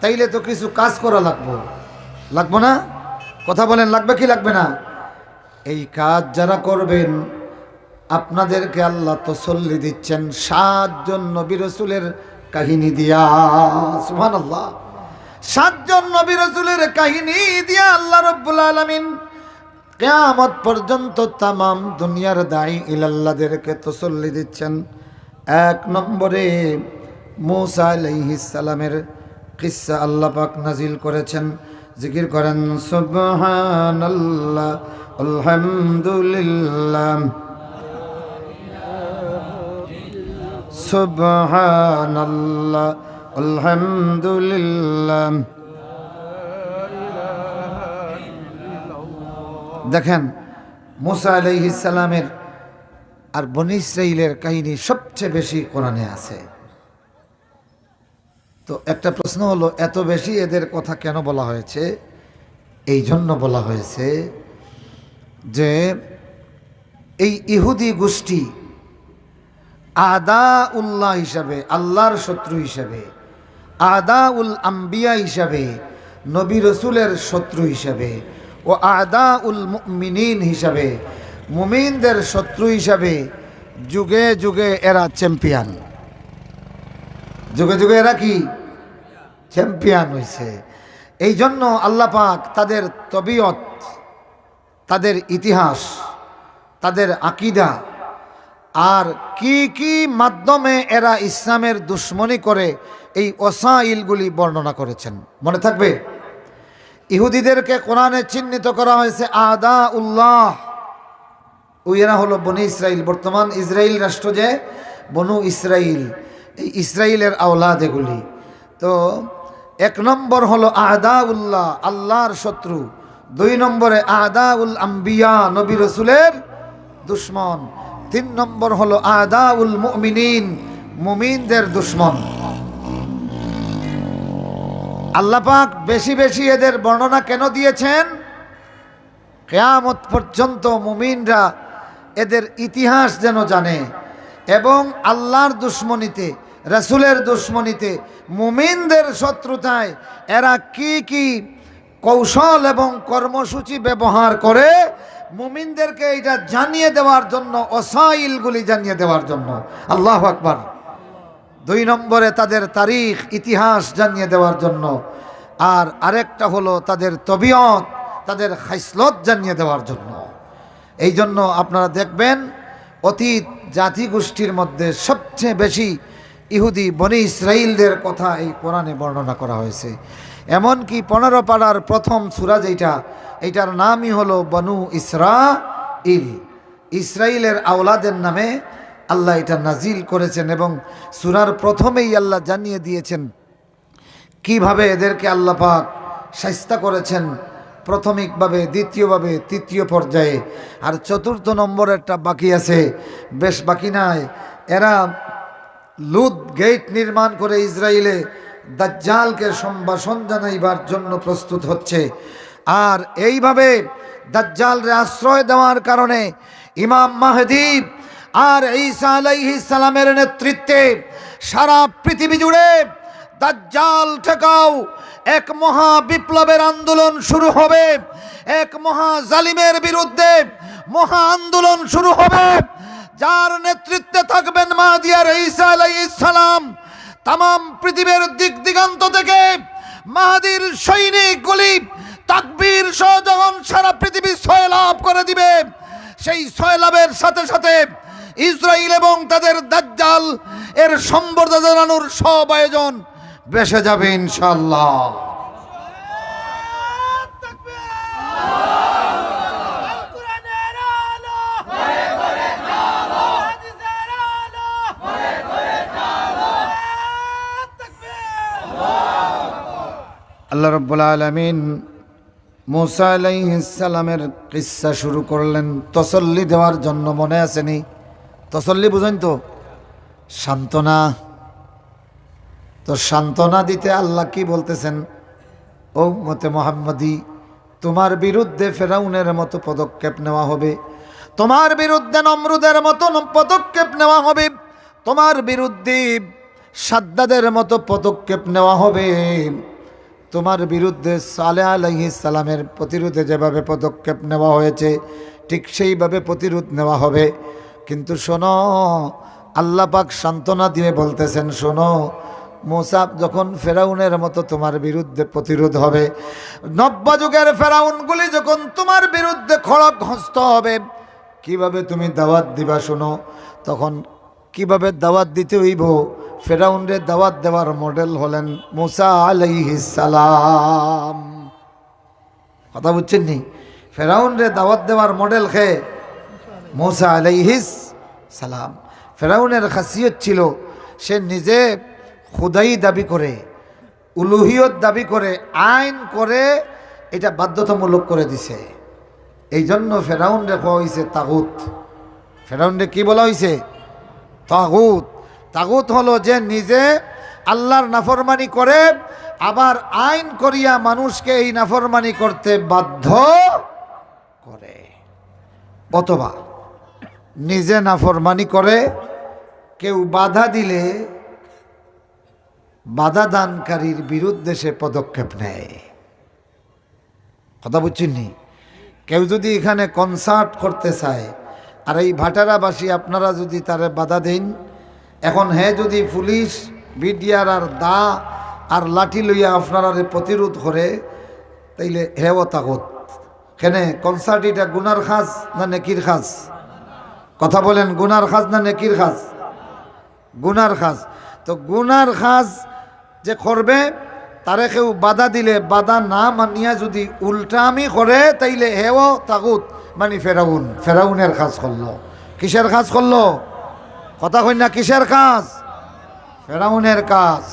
তাইলে তো কিছু কাজ করা লাগবো না? কথা বলেন, লাগবে কি লাগবে না? এই কাজ যারা করবেন আপনাদেরকে আল্লাহ তসল্লি দিচ্ছেন 7 জন নবী রসুলের কাহিনী দিয়া। সুবহানাল্লাহ, 7 জন নবী রসুলের কাহিনী দিয়া আল্লাহ রাব্বুল আলামিন কিয়ামত পর্যন্ত তামাম দুনিয়ার দাঈ ইলাল্লাহদেরকে তসল্লি দিচ্ছেন। 1 নম্বরে মূসা আলাইহিস সালামের কিসসা আল্লাহ পাক নাজিল করেছেন। জিকির করেন সুবহানাল্লাহ, আলহামদুলিল্লাহ, সুবহানাল্লাহ, আলহামদুলিল্লাহ। দেখেন, মূসা আলাইহিস সালামের আর বনী ইসরাইলের কাহিনী সবচেয়ে বেশি কোরআনে আছে। তো একটা প্রশ্ন হলো, এত বেশি এদের কথা কেন বলা হয়েছে? এই জন্য বলা হয়েছে যে এই ইহুদি গোষ্ঠী আদাউল্লাহ হিসাবে, আল্লাহর শত্রু হিসাবে, আদাউল আম্বিয়া হিসাবে, নবী রসুলের শত্রু হিসাবে, ও আদাউল মুমিনিন হিসাবে, মুমিনদের শত্রু হিসাবে যুগে যুগে এরা চ্যাম্পিয়ন। যুগে যুগে এরা কি চ্যাম্পিয়ন হয়েছে। এই জন্য আল্লাহ পাক তাদের তবিয়ত, তাদের ইতিহাস, তাদের আকীদা আর কি কি মাধ্যমে এরা ইসলামের দুশ্মনী করে এই ওসাইলগুলি বর্ণনা করেছেন। মনে থাকবে, ইহুদিদেরকে কোরআনে চিহ্নিত করা হয়েছে আদাউল্লাহ, ওইরা হলো বনি ইসরাইল। বর্তমান ইসরাইল রাষ্ট্র যে বনু ইসরাইল, এই ইসরাইলের আওলাদ এগুলি। তো 1 নম্বর হলো আদাউল্লাহ, আল্লাহর শত্রু। 2 নম্বরে আদাউল আম্বিয়া, নবী রসুলের দুশ্মন। 3 নম্বর হলো আদাউল মুমিনিন, মুমিনদের দুশ্মন। আল্লাহ পাক বেশি বেশি এদের বর্ণনা কেন দিয়েছেন? কিয়ামত পর্যন্ত মুমিনরা এদের ইতিহাস যেন জানে এবং আল্লাহর দুশ্মনীতে, রাসূলের দুশ্মনীতে, মুমিনদের শত্রুতায় এরা কি কি কৌশল এবং কর্মসূচি ব্যবহার করে, মুমিনদেরকে এটা জানিয়ে দেওয়ার জন্য, ওসাইলগুলি জানিয়ে দেওয়ার জন্য। আল্লাহু আকবার। 2 নম্বরে তাদের তারিখ, ইতিহাস জানিয়ে দেওয়ার জন্য। আর আরেকটা হলো তাদের তবিয়ত, তাদের খাসলত জানিয়ে দেওয়ার জন্য। এই জন্য আপনারা দেখবেন অতীত জাতিগোষ্ঠীর মধ্যে সবচেয়ে বেশি ইহুদি বনি ইসরাইলদের কথা এই কোরআনে বর্ণনা করা হয়েছে। এমনকি 15 পাড়ার প্রথম সূরা যেটা, এইটার নামই হলো বনু ইসরাইল। ইসরাইলের আওলাদের নামে আল্লাহ এটা নাজিল করেছেন এবং সূরার প্রথমেই আল্লাহ জানিয়ে দিয়েছেন কিভাবে এদেরকে আল্লাহ পাক শায়েস্তা করেছেন, প্রাথমিকভাবে, দ্বিতীয়ভাবে, তৃতীয় পর্যায়ে। আর 4র্থ নম্বরেরটা বাকি আছে, বেশ বাকি নাই। এরা লুদ গেট নির্মাণ করে ইসরায়েলে দাজ্জালকে সম্ভাষণ জানাইবার জন্য প্রস্তুত হচ্ছে। আর এইভাবে দাজ্জালরে আশ্রয় দেওয়ার কারণে ইমাম মাহদী আর ঈসা আলাইহিস সালামের নেতৃত্বে সারা পৃথিবী জুড়ে দাজ্জাল ঠেকাও এক মহা বিপ্লবের আন্দোলন শুরু হবে। এক মহা জালিমের বিরুদ্ধে মহা আন্দোলন শুরু হবে, যার নেতৃত্বে থাকবেন মাহদী আর ঈসা আলাইহিস সালাম। তামাম পৃথিবীর দিক দিগান্ত থেকে মাহদীর সৈনিকগুলি তাকবীর সহ যখন সারা পৃথিবী সয়লাভ করে দিবে, সেই সয়লাভের সাথে সাথে ইসরায়েল এবং তাদের দাজ্জাল এর সম্বর্ধনা জানানোর সব আয়োজন বেসে যাবে ইনশাআল্লাহ। আল্লাহ রাব্বুল আলামিন মুসা আলাইহিস সালামের কিসসা শুরু করলেন তসল্লি দেওয়ার জন্য। মনে আসেনি? তসল্লি বুঝেন তো? সান্ত্বনা। তো সান্ত্বনা দিতে আল্লাহ কি বলতেছেন? ও উম্মতে মুহাম্মাদি, তোমার বিরুদ্ধে ফেরাউনের মতো পদক্ষেপ নেওয়া হবে, তোমার বিরুদ্ধে নমরুদের মতো পদক্ষেপ নেওয়া হবে, তোমার বিরুদ্ধে সাদ্দাদের মতো পদক্ষেপ নেওয়া হবে, তোমার বিরুদ্ধে সালেহ আলাইহিস সালামের প্রতিরোধে যেভাবে পদক্ষেপ নেওয়া হয়েছে ঠিক সেইভাবে প্রতিরোধ নেওয়া হবে। কিন্তু শোনো, আল্লাহ পাক সান্ত্বনা দিয়ে বলতেছেন, শোনো মুসা, যখন ফেরাউনের মতো তোমার বিরুদ্ধে প্রতিরোধ হবে, নব্য যুগের ফেরাউনগুলি যখন তোমার বিরুদ্ধে খড়গ হস্ত হবে, কিভাবে তুমি দাওয়াত দিবা শোনো। তখন কিভাবে দাওয়াত দিতে হইব, ফেরাউনরে দাওয়াত দেওয়ার মডেল হলেন মুসা আলাইহিস সালাম। কথা বুঝছেন নি? ফেরাউনরে দাওয়াত দেওয়ার মডেল কে? মুসা আলাইহিস সালাম। ফেরাউনের খাসিয়ত ছিল সে নিজে খুদাই দাবি করে, উলুহিয়ত দাবি করে, আইন করে এটা বাধ্যতামূলক করে দিছে। এই জন্য ফেরাউনরে কোয়া হয়েছে তাগুত। ফেরাউনরে কি বলা হয়েছে? তাগুত। তাগুত হলো যে নিজে আল্লাহর নাফরমানি করে আবার আইন করিয়া মানুষকে এই নাফরমানি করতে বাধ্য করে, অথবা নিজে নাফরমানি করে, কেউ বাধা দিলে বাধা দানকারীর বিরুদ্ধে সে পদক্ষেপ নেয়। কথা বুঝছেননি? কেউ যদি এখানে কনসার্ট করতে চায় আর এই ভাটারাবাসী আপনারা যদি তারে বাধা দেন, এখন হে যদি পুলিশ বিডিআর আর দা আর লাঠি লইয়া আপনারা প্রতিরোধ করে, তাইলে হেও তাগত। কেনে কনসার্ট এটা গুনার খাস না নেকির খাস? কথা বলেন, গুনার খাস না নেকির খাস? গুনার খাস। তো গুনার খাস যে করবে তারে কেউ বাধা দিলে বাধা না মানিয়া যদি উল্টামি করে, তাইলে হেও তাগুত মানে ফেরাউন। ফেরাউনের কাজ করলো। কিসের কাজ করলো? কথা কই না, কিসের কাজ? ফেরাউনের কাজ।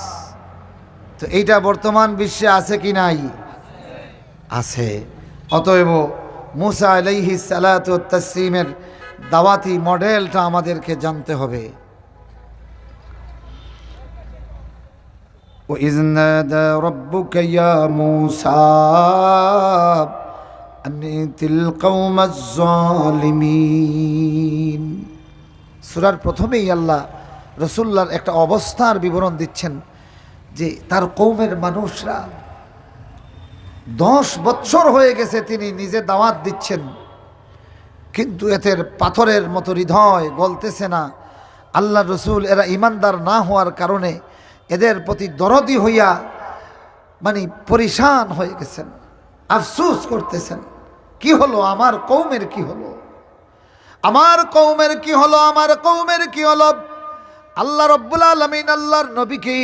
তো এইটা বর্তমান বিশ্বে আছে কি নাই? আছে। অতএব মুসা আলাইহিস সালাতু ওয়াত তাসলিমের দাওয়াতি মডেলটা আমাদেরকে জানতে হবে। وَإِذْ نَادَى رَبُّكَ يَا مُوسَى أَنِ ائْتِ الْقَوْمَ الظَّالِمِينَ। সূরার প্রথমেই আল্লাহ রাসূলুল্লাহর একটা অবস্থার বিবরণ দিচ্ছেন যে তার কওমের মানুষরা 10 বছর হয়ে গেছে তিনি নিজে দাওয়াত দিচ্ছেন, কিন্তু এদের পাথরের মতো হৃদয় গলতেছে না। আল্লাহ রসুল এরা ইমানদার না হওয়ার কারণে এদের প্রতি দরদি হইয়া মানে পরিশান হয়ে গেছেন, আফসোস করতেছেন, কি হলো আমার কওমের, কি হলো আমার কওমের, কি হলো আমার কওমের, কি হলো। আল্লাহ রব্বুল আলামিন আল্লাহর নবীকে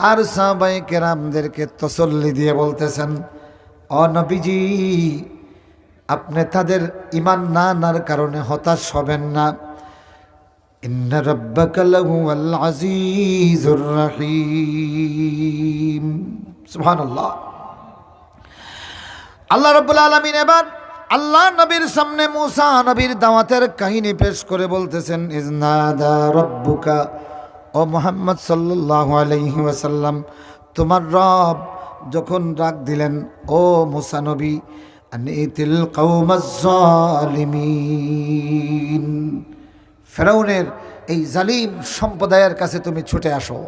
আর সাহাবায়ে কেরামদেরকে তসল্লি দিয়ে বলতেছেন, ও নবীজি, আপনি তাদের ঈমান না আনার কারণে হতাশ হবেন না। ইন্না রাব্বাকা লাহুয়াল আজিজুর রহিম। সুবহানাল্লাহ। আল্লাহ রাব্বুল আলামিন এবার আল্লাহ নবীর সামনে মুসা নবীর দাওয়াতের কাহিনী পেশ করে বলতেছেন, ইজনাদা রাব্বুকা, ও মুহাম্মদ সাল্লাল্লাহু আলাইহি ওয়াসাল্লাম, তোমার রব যখন ডাক দিলেন, ও মুসা নবী, আনিতিল কওমাজ জালিমিন, ফেরাউনের এই জালিম সম্প্রদায়ের কাছে তুমি ছুটে আসো।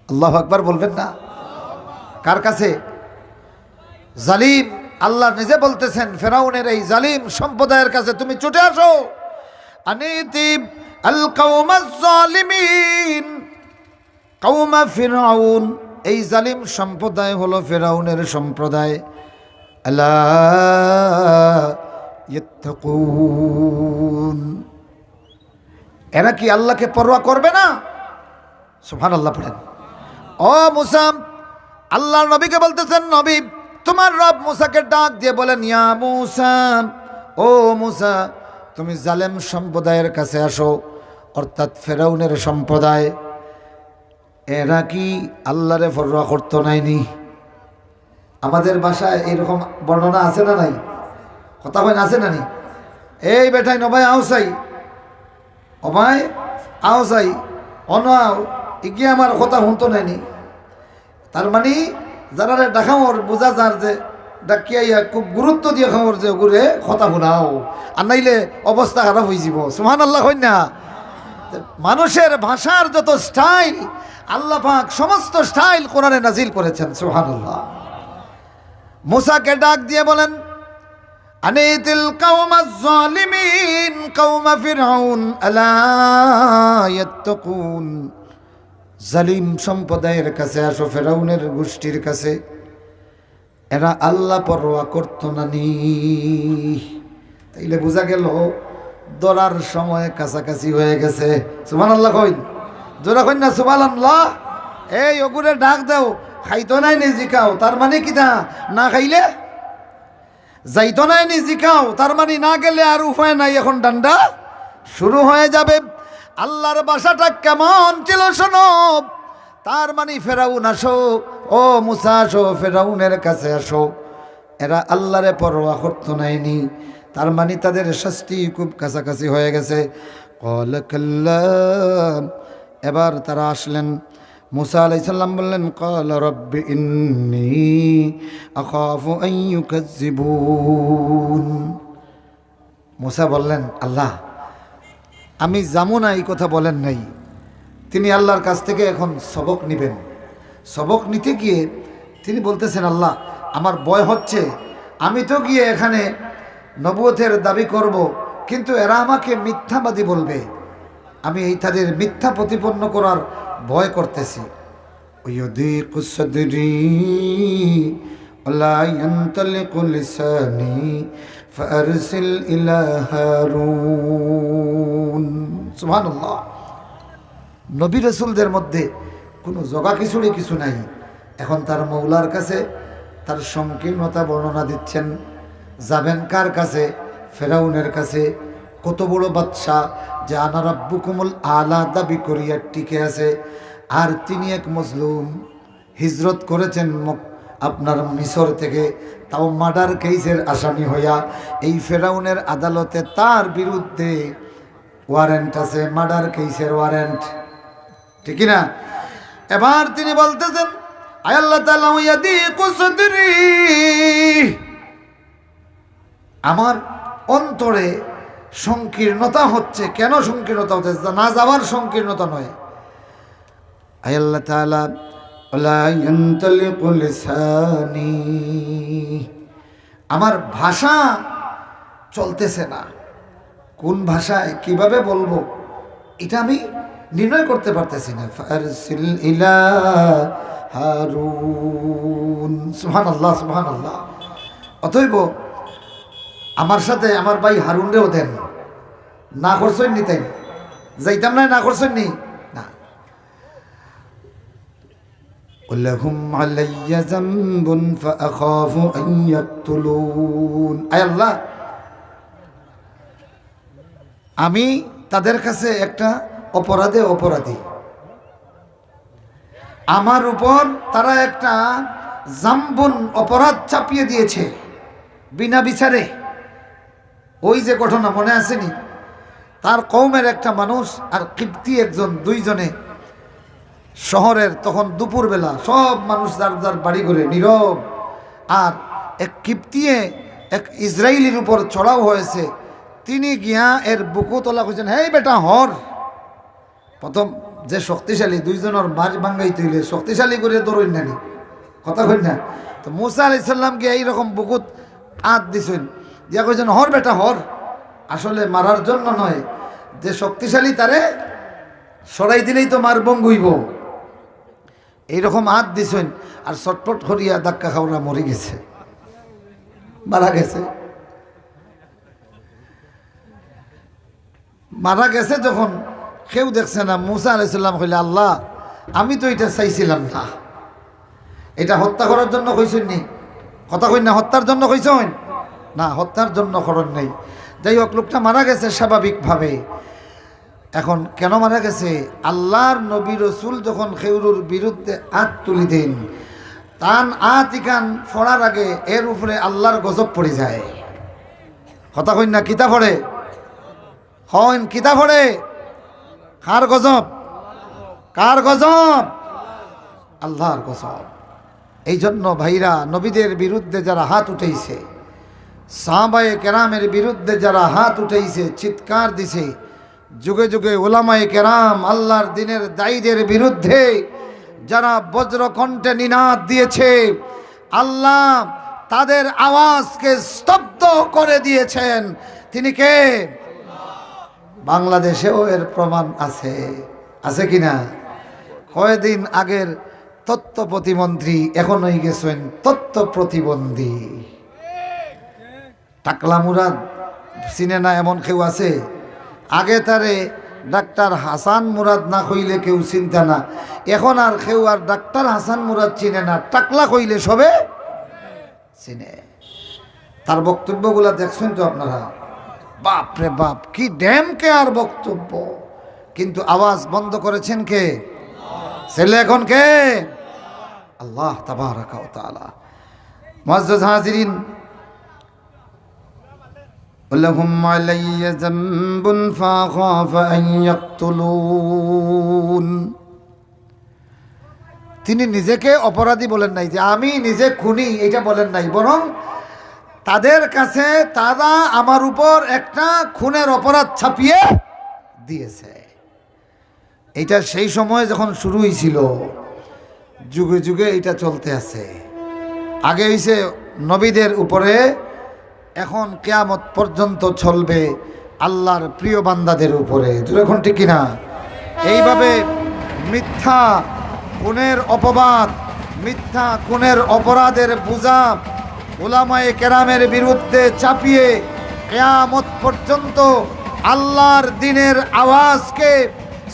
আল্লাহু আকবার বলবেন না? কার কাছে? জালিম, আল্লাহ নিজে বলতেছেন ফেরাউনের এই জালিম সম্প্রদায়ের কাছে তুমি ছুটে আসো। আনিতি আল কওমাজ জালিমিন, কওমা ফিরআউন, এই জালিম সম্প্রদায় হলো ফেরাউনের সম্প্রদায়। আলা ইয়াত্তাকুন, এরা কি আল্লাহকে পরোয়া করবে না? সুবহানাল্লাহ পড়েন। ও মুসা, আল্লাহ নবীকে বলতেছেন, নবী তোমার রব মুসাকে ডাক দিয়ে বলেন, ইয়া মুসা, ও মুসা, তুমি জালেম সম্প্রদায়ের কাছে আসো, অর্থাৎ ফেরাউনের সম্প্রদায়। এরা কি আল্লাহরে পরোয়া করতো নাইনি? আমাদের ভাষায় এরকম বর্ণনা আছে না নাই? কথা হয় না, আছে না নি? এই বেটাই নবাই আওসাই, অবাই আওসাই অনাও ইগিয়ে আমার কথা শুনতো নাইনি। তার মানে যারা ডাকাওর বোঝা যার যে ডাকিয়া খুব গুরুত্ব দিয়ে খাওয়ার যে ঘুরে কথা শুনাও, আর নাইলে অবস্থা খারাপ হয়ে যাব। সুবহানাল্লাহ কই না? মানুষের ভাষার যত স্টাইল আল্লাহ পাক সমস্ত স্টাইল কোরআনে নাজিল করেছেন। সুবহানাল্লাহ। মুসাকে ডাক দিয়ে বলেন, আনিতিল কওমাজ জালিমিন কওমা ফিরআউন আলা ইয়াত্তাকুন। জালিম সম্প্রদায়ের কাছে আসো, ফেরাউনের গোষ্ঠীর কাছে। এরা আল্লাহ পরোয়া করতো না নি। তাইলে বোঝা গেল দরার সময় কাছাকাছি হয়ে গেছে। সুবহানাল্লাহ কই, জোরা কই না সুবহানাল্লাহ। এই ওগুরে ডাক দাও, খাইতো নাই নি জিকাও, তার মানে কি না খাইলে যাইতো নাই নি জিকাও, তার মানে না গেলে আর উপায় নাই, এখন ডান্ডা শুরু হয়ে যাবে। আল্লাহর বাসাটা কেমন ছিল শোনো। তার মানে ফেরাউন আসো, ও মুসা আসো, ফেরাউনের কাছে আসো। এরা আল্লাহরে পরোয়া করতো নাইনি, তার মানে তাদের শাস্তি খুব কাছাকাছি হয়ে গেছে। ক্বাল কাল্লাম, এবার তারা আসলেন। মুসা আলাইহিস সালাম বললেন, ক্বাল রাব্বি ইন্নী আখাফু আন ইউকাজ্জিবুন। মুসা বললেন, আল্লাহ আমি যাবো না, এই কথা বলেন নাই। তিনি আল্লাহর কাছ থেকে এখন সবক নেবেন। সবক নিতে গিয়ে তিনি বলতেছেন, আল্লাহ আমার ভয় হচ্ছে, আমি তো গিয়ে এখানে নবুয়তের দাবি করব, কিন্তু এরা আমাকে মিথ্যাবাদী বলবে, আমি এই তাদের মিথ্যা প্রতিপন্ন করার ভয় করতেছি। ইয়াদিকু সাদরি ওয়ালা ইয়ানতালিকু লিসানি ফারসিল ইলা হারুন। সুবহানাল্লাহ। নবী রাসূলদের মধ্যে কোনো জগা খিচুড়ি কিছু নাই। এখন তার মৌলার কাছে তার সংকীর্ণতা বর্ণনা দিচ্ছেন। যাবেন কার কাছে? ফেরাউনের কাছে। কত বড় বাদশা যে আনা রাব্বুকুমুল আলা দাবি করিয়া টিকে আছে, আর তিনি এক মজলুম, হিজরত করেছেন আপনার মিশর থেকে, তাও মার্ডার কেসের আসামি হইয়া এই ফেরাউনের আদালতে তার বিরুদ্ধে ওয়ারেন্ট আছে, মার্ডার কেসের ওয়ারেন্ট, ঠিক না? এবার তিনি বলতেছেন, আয় আল্লাহ তাআলা ইয়াদিকু সাদরি, আমার অন্তরে সংকীর্ণতা হচ্ছে। কেন সংকীর্ণতা হচ্ছে? না যাওয়ার সংকীর্ণতা নয়। আয় আল্লাহ তাআলা ওয়ালা ইয়ানতালিকু লিসানি, আমার ভাষা চলতেছে না। কোন ভাষায় কিভাবে বলবো এটা আমি নির্ণয় করতে পারতেছি না। ফারসিল ইলা হারুন। সুবহানাল্লাহ, সুবহানাল্লাহ। অতএব আমার সাথে আমার ভাই হারুনরেও দেন। না করছেন নি? তাই যাইতাম না করছেন নি? না। লাহুম আলাইয়া যামবুন ফাআখাফু আন ইয়াকতুলুন। আয় আল্লাহ, আমি তাদের কাছে একটা অপরাধী, আমার উপর তারা একটা জাম্বুন অপরাধ চাপিয়ে দিয়েছে বিনা বিচারে। ওই যে ঘটনা মনে আসেনি? তার কওমের একটা মানুষ আর কিপ্তি একজন, দুইজনে শহরের, তখন দুপুরবেলা, সব মানুষ যার যার বাড়ি ঘরে নীরব, আর এক কিপ্তিয়ে এক ইসরায়েলির উপর চড়াও হয়েছে। তিনি গিয়া এর বুকু তোলা কইছেন, হেই বেটা হর। প্রথম যে শক্তিশালী, দুইজনের মার ভাঙ্গাই তৈলে শক্তিশালী করে দৌড়ই নানি, কথা কই না? তো মুসা আলাইহিস সালামকে এইরকম বুকুত আঁত দিছেন, দিয়া কইছেন, হর বেটা হর। আসলে মারার জন্য নয়, যে শক্তিশালী তারে সরাই দিলেই তো মার বঙ্গুইব, এইরকম আঁত দিছেন। আর চটপট করিয়া ধাক্কা খাওয়া মরে গেছে, মারা গেছে। মারা গেছে যখন কেউ দেখছে না, মুসা আলাইহিস সালাম কইলে, আল্লাহ আমি তো এটা চাইছিলাম না, এটা হত্যা করার জন্য কইছেন নি? কথা কই না, হত্যার জন্য কইছেন না, হত্যার জন্য করেন নাই। যাই হোক, লোকটা মারা গেছে স্বাভাবিকভাবে। এখন কেন মারা গেছে? আল্লাহর নবী রসুল যখন খেউরুর বিরুদ্ধে আত তুলি দেন, তান আত ইকান ফড়ার আগে এর উপরে আল্লাহর গজব পড়ে যায়। কথা কইন না, কিতা পড়ে? হন কিতা পড়ে? কার গজব? কার গজব? আল্লাহর গজব। এই জন্য ভাইরা, নবীদের বিরুদ্ধে যারা হাত উঠাইছে, সাহাবায়ে কেরামের বিরুদ্ধে যারা হাত উঠাইছে, চিৎকার দিছে, যুগে যুগে ওলামায়ে কেরাম আল্লাহর দ্বীনের দায়ীদের বিরুদ্ধে যারা বজ্রকণ্ঠে নিনাদ দিয়েছে, আল্লাহ তাদের আওয়াজকে স্তব্ধ করে দিয়েছেন। তিনি কে? বাংলাদেশেও এর প্রমাণ আছে, আছে কিনা? কয়েকদিন আগের তথ্য প্রতিমন্ত্রী এখন হয়ে গেছেন তথ্য প্রতিবন্ধী। টাকলা মুরাদ চিনে না এমন কেউ আছে? আগে তারে ডাক্তার হাসান মুরাদ না কইলে কেউ চিন্তা না, এখন আর কেউ আর ডাক্তার হাসান মুরাদ চিনে না, টাকলা কইলে সবে চিনে। তার বক্তব্যগুলা দেখছেন তো আপনারা? বাপ রে বাপ, কি ড্যাম কে আর বক্তব্য! কিন্তু আওয়াজ বন্ধ করেছেন কে? ছেলে এখন কে? আল্লাহ তাবারাকা ওয়া তাআলা। মুআজ্জাজ হাজিরিন, লাহুম আলাইয়া যামবুন ফাখাফা আন ইয়াকতুলুন। তিনি নিজেকে অপরাধী বলেন নাই, যে আমি নিজে খুনি, এটা বলেন নাই, বরং তাদের কাছে তারা আমার উপর একটা খুনের অপরাধ ছাপিয়ে দিয়েছে। এটা সেই সময় যখন শুরু হয়েছিল, যুগে যুগে এটা চলতে আছে। আগে হইছে নবীদের উপরে, এখন কিয়ামত পর্যন্ত চলবে আল্লাহর প্রিয় বান্দাদের উপরে। এখন ঠিক কিনা? এইভাবে মিথ্যা খুনের অপবাদ, মিথ্যা খুনের অপরাধের বোঝা উলামায়ে কেরামের বিরুদ্ধে চাপিয়ে কিয়ামত পর্যন্ত আল্লাহর দ্বীনের আওয়াজকে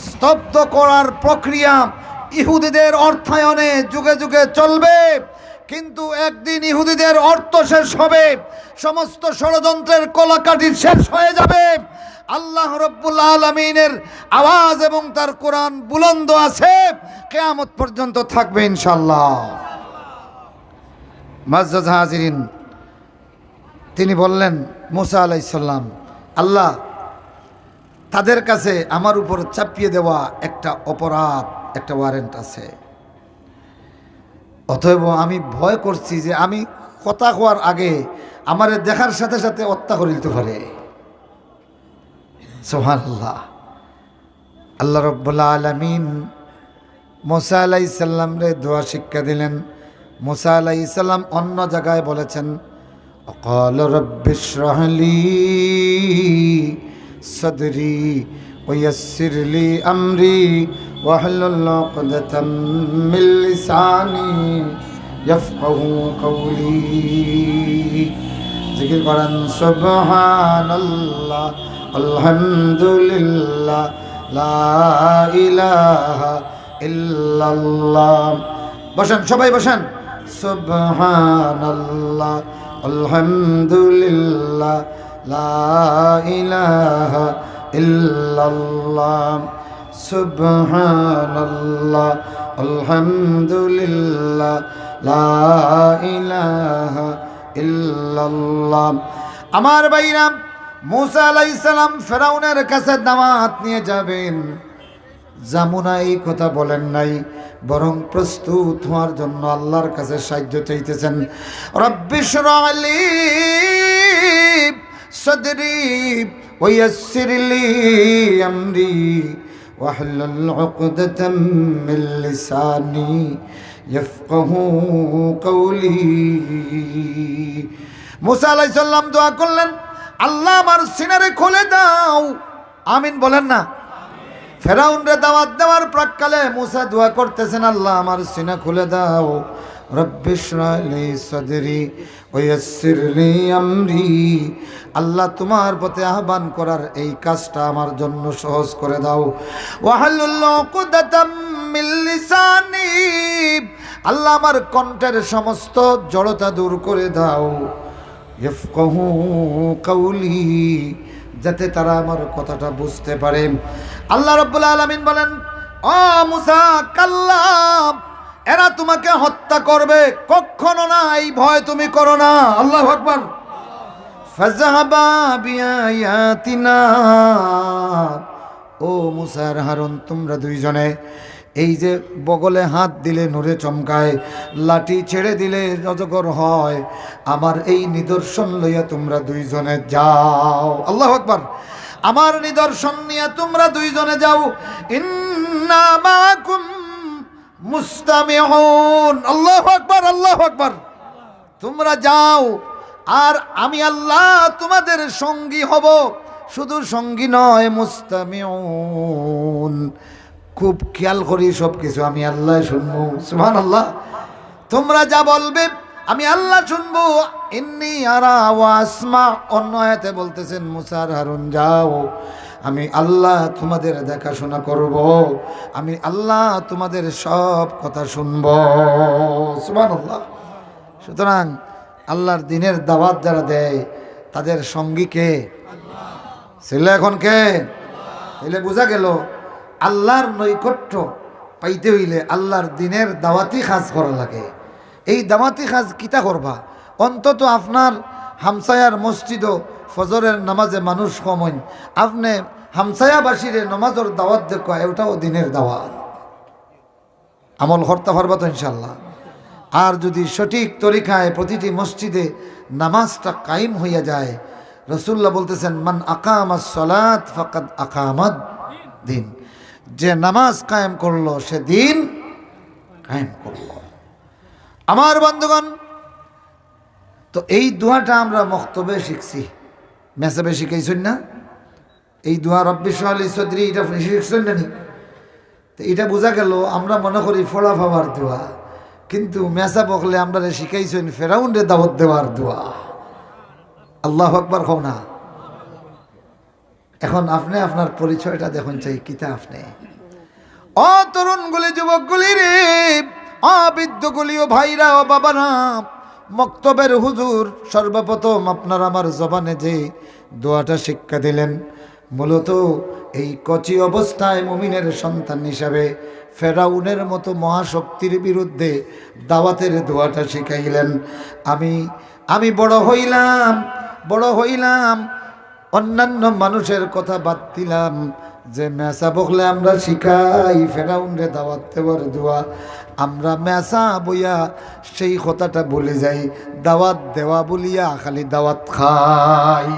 স্তব্ধ করার প্রক্রিয়া ইহুদিদের অর্থায়নে যুগে যুগে চলবে। কিন্তু একদিন ইহুদিদের অর্থ শেষ হবে, সমস্ত ষড়যন্ত্রের কলাকাঠি শেষ হয়ে যাবে। আল্লাহ রব্বুল আলামিনের আওয়াজ এবং তার কোরআন বুলন্দ আছে, কিয়ামত পর্যন্ত থাকবে ইনশাআল্লাহ। মুআজ্জাজ হাজিরিন, তিনি বললেন মুসা আলাইহিস সালাম, আল্লাহ তাদের কাছে আমার উপর চাপিয়ে দেওয়া একটা অপরাধ, একটা ওয়ারেন্ট আছে, অতএব আমি ভয় করছি যে আমি কথা হওয়ার আগে আমার দেখার সাথে সাথে হত্যা করে দিতে পারে। সুবহানাল্লাহ। আল্লাহ রাব্বুল আলামিন মুসা আলাইহিস সালাম রে দোয়া শিক্ষা দিলেন। মুসা আলাইহিস সালাম অন্য জায়গায় বলেছেন, ক্বালা রাব্বিশরাহ লি সাদরি ওয়া ইয়াসসির লি আমরি ওয়াহলুল উকদাতাম মিন লিসানি ইয়াফকাহু কওলি। জিকির করেন সুবহানাল্লাহ আলহামদুলিল্লাহ লা ইলাহা ইল্লাল্লাহ। বসেন, সবাই বসেন। সুবহানাল্লাহ আলহামদুলিল্লাহ লা ইলাহা ইল্লাল্লাহ। সুবহানাল্লাহ আলহামদুলিল্লাহ লা ইলাহা ইল্লাল্লাহ। আমার ভাইরা, মুসা আলাইহিস সালাম ফেরাউনের কাছে দাওয়াত নিয়ে যাবেন, জামুনা এই কথা বলেন নাই, বরং প্রস্তুত হওয়ার জন্য আল্লাহর কাছে সাহায্য চাইতেছেন। রব্বিশরাহ লি সাদরি ওয়া ইয়াসসির লি আমরি ওয়াহলুল উকদাতাম মিন লিসানি ইয়াফকাহু কওলি। মুসা আলাইহিস সালাম দোয়া করলেন, আল্লাহ আমার সিনারে খুলে দাও। আমিন বলেন না। ফেরাউনরে দাওয়াত দেওয়ার প্রাক্কালে মুসা দোয়া করতেছেন, আল্লাহ আমার সিনা খুলে দাও। রব্বিশরাহ লি সাদরি ওয়া ইয়াসসির লি আমরি। আল্লাহ তোমার পথে আহ্বান করার এই কাজটা আমার জন্য সহজ করে দাও। ওয়াহলুল উকদাতাম মিন লিসানি। আল্লাহ আমার কণ্ঠের সমস্ত জড়তা দূর করে দাও। ইয়াফকাহু কওলি, যাতে তারা আমার কথাটা বুঝতে পারে। আল্লাহ রাব্বুল আলামিন বলেন, ও মুসা কাল্লা, এরা তোমাকে হত্যা করবে, কখনো না, এই ভয় তুমি করো না। আল্লাহু আকবার। ফাযহাবা বিআয়াতিনা, ও মুসা আর হারুন, তোমরা দুইজনে এই যে বগলে হাত দিলে নূরে চমকায়, লাঠি ছেড়ে দিলে অজগর হয়, আমার এই নিদর্শন লইয়া তোমরা দুইজনে যাও। আল্লাহু আকবার। আমার নিদর্শন নিয়ে তোমরা দুইজনে যাও। ইন্না মাকুম মুস্তামিউন। আল্লাহু আকবার, আল্লাহু আকবার। তোমরা যাও, আর আমি আল্লাহ তোমাদের সঙ্গী হব। শুধু সঙ্গী নয়, মুস্তামিউন, খুব খেয়াল করি সব কিছু আমি আল্লাহ শুনবো। সুবহানাল্লাহ। তোমরা যা বলবে আমি আল্লাহ শুনবো। ইন্নী আরা ওয়া আসমা। অন্য আয়াতে বলতেছেন, মুসা আর হারুন যাও, আমি আল্লাহ তোমাদের দেখাশোনা করব, আমি আল্লাহ তোমাদের সব কথা শুনব। সুবহানাল্লাহ। সুতরাং আল্লাহর দিনের দাওয়াত যারা দেয় তাদের সঙ্গী কে? ছেলে এখন কে? তাইলে বোঝা গেল আল্লাহর নৈকট্য পাইতে হইলে আল্লাহর দিনের দাওয়াতি কাজ করা লাগে। এই দাওয়াতি কাজ কিতা করবা? অন্তত আপনার হামসায়ার মসজিদ ফজরের নামাজে মানুষ কমন, আপনি হামসায়াবাসীরে নমাজের দাওয়াত দেখা, এটাও দিনের দাওয়াত। আমল করতে পারবা তো ইনশাল্লাহ। আর যদি সঠিক তরিকায় প্রতিটি মসজিদে নামাজটা কায়েম হইয়া যায়, রাসূলুল্লাহ বলতেছেন, মান আকামাস সালাত ফাকাদ আকামাদ দিন, যে নামাজ কায়েম করলো সে দিন কায়েম করলো। আমার বন্ধুগণ, তো এই দোয়াটা আমরা মক্তবে শিখছি, মেসাবে শিখাইছেন না? এই দোয়া রব্বি ইশরাহ লি সাদরি, এটা শিখছেন না? তো এটা বোঝা গেল আমরা মনে করি ফোড়া পাওয়ার দোয়া, কিন্তু মেসা বকলে আমরা শিখাইছেন ফেরাউনরে দাওয়াত দেওয়ার দোয়া। আল্লাহু আকবার হও না। এখন আপনি আপনার পরিচয়টা দেখুন চাই কিতা আপনি। ও তরুণগুলি, যুবকগুলি রে, ও বৃদ্ধগুলি, ও ভাইরা, ও বাবারা, মক্তবের হুজুর সর্বপ্রথম আপনার আমার জবানে যে দোয়াটা শিক্ষা দিলেন, মূলত এই কচি অবস্থায় মুমিনের সন্তান হিসাবে ফেরাউনের মতো মহাশক্তির বিরুদ্ধে দাওয়াতের দোয়াটা শিখাইলেন। আমি বড় হইলাম, অন্যান্য মানুষের কথা বাদ দিলাম, যে মেসা বকলে আমরা শিখাই ফেরাউনরে দাওয়াত দেওয়ার দোয়া, আমরা মেসা বইয়া সেই কথাটা বলে যাই, দাওয়াত দেওয়া বলিয়া খালি দাওয়াত খাই।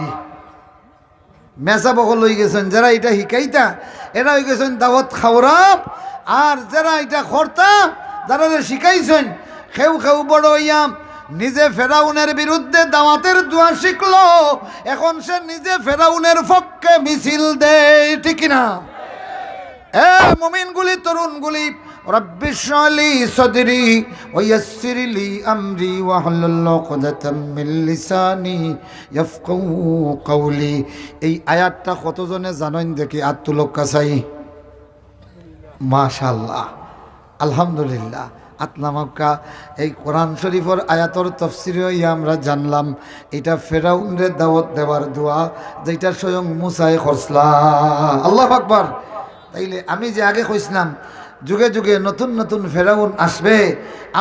মেসা বকল হয়ে গেছেন যারা এটা শিখাইতা, এরা হয়ে গেছেন দাওয়াত খাওরা। আর যারা এটা করতাম, যারা শিখাইছেন, খেউ বড় হইয়া নিজে ফেরাউনের বিরুদ্ধে দাওয়াতের দোয়া শিখলো, এখন সে নিজে ফেরাউনের পক্ষে মিছিল দেয়, ঠিক না? এ মুমিনগুলি, তরুণগুলি, রব্বি ইশরাহ লি সাদরি ওয়া ইয়াসসির লি আমরি ওয়াহলুল উকদাতাম মিন লিসানি ইয়াফকাহু কওলি। এই আয়াতটা কতজনে জানেন দেখি? আত্মলোক কাছাই। মাশাআল্লাহ, আলহামদুলিল্লাহ। আতনামাক্কা এই কোরআন শরীফের আয়াতর তফসিরে আমরা জানলাম এটা ফেরাউনরে দাওয়াত দেওয়ার দোয়া, যেটা স্বয়ং মুসাই করছলা। আল্লাহু আকবার। তাইলে আমি যে আগে কইছিলাম যুগে যুগে নতুন নতুন ফেরাউন আসবে,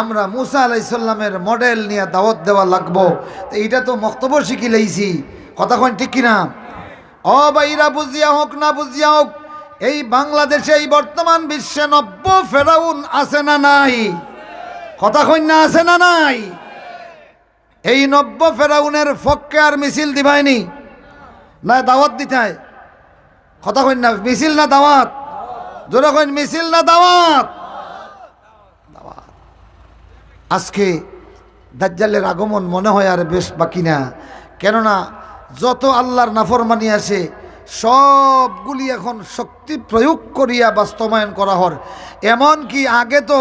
আমরা মুসা আলাইহিস সালামের মডেল নিয়ে দাওয়াত দেওয়া লাগবো। তো এইটা তো মক্তব্য শিখি লাইছি, কথা কন ঠিক কিনা? ও ভাইরা, বুঝিয়া হোক না বুঝিয়া হোক, এই বাংলাদেশে এই বর্তমান বিশ্বে 90 ফেরাউন আছে না নাই? কথা কই না, আছে না নাই? এই 90 ফেরাউনের পক্ষে আর মিছিল দিবাইনি না দাওয়াত দিতে? কথা কই না, মিছিল না দাওয়াত? জোরে কইন, মিছিল না দাওয়াত? দাওয়াত। আজকে দাজ্জালের আগমন মনে হয় আর বেশ বাকি না, কেননা যত আল্লাহর নাফরমানি আছে সবগুলি এখন শক্তি প্রয়োগ করিয়া বাস্তবায়ন করা হর। এমন কি আগে তো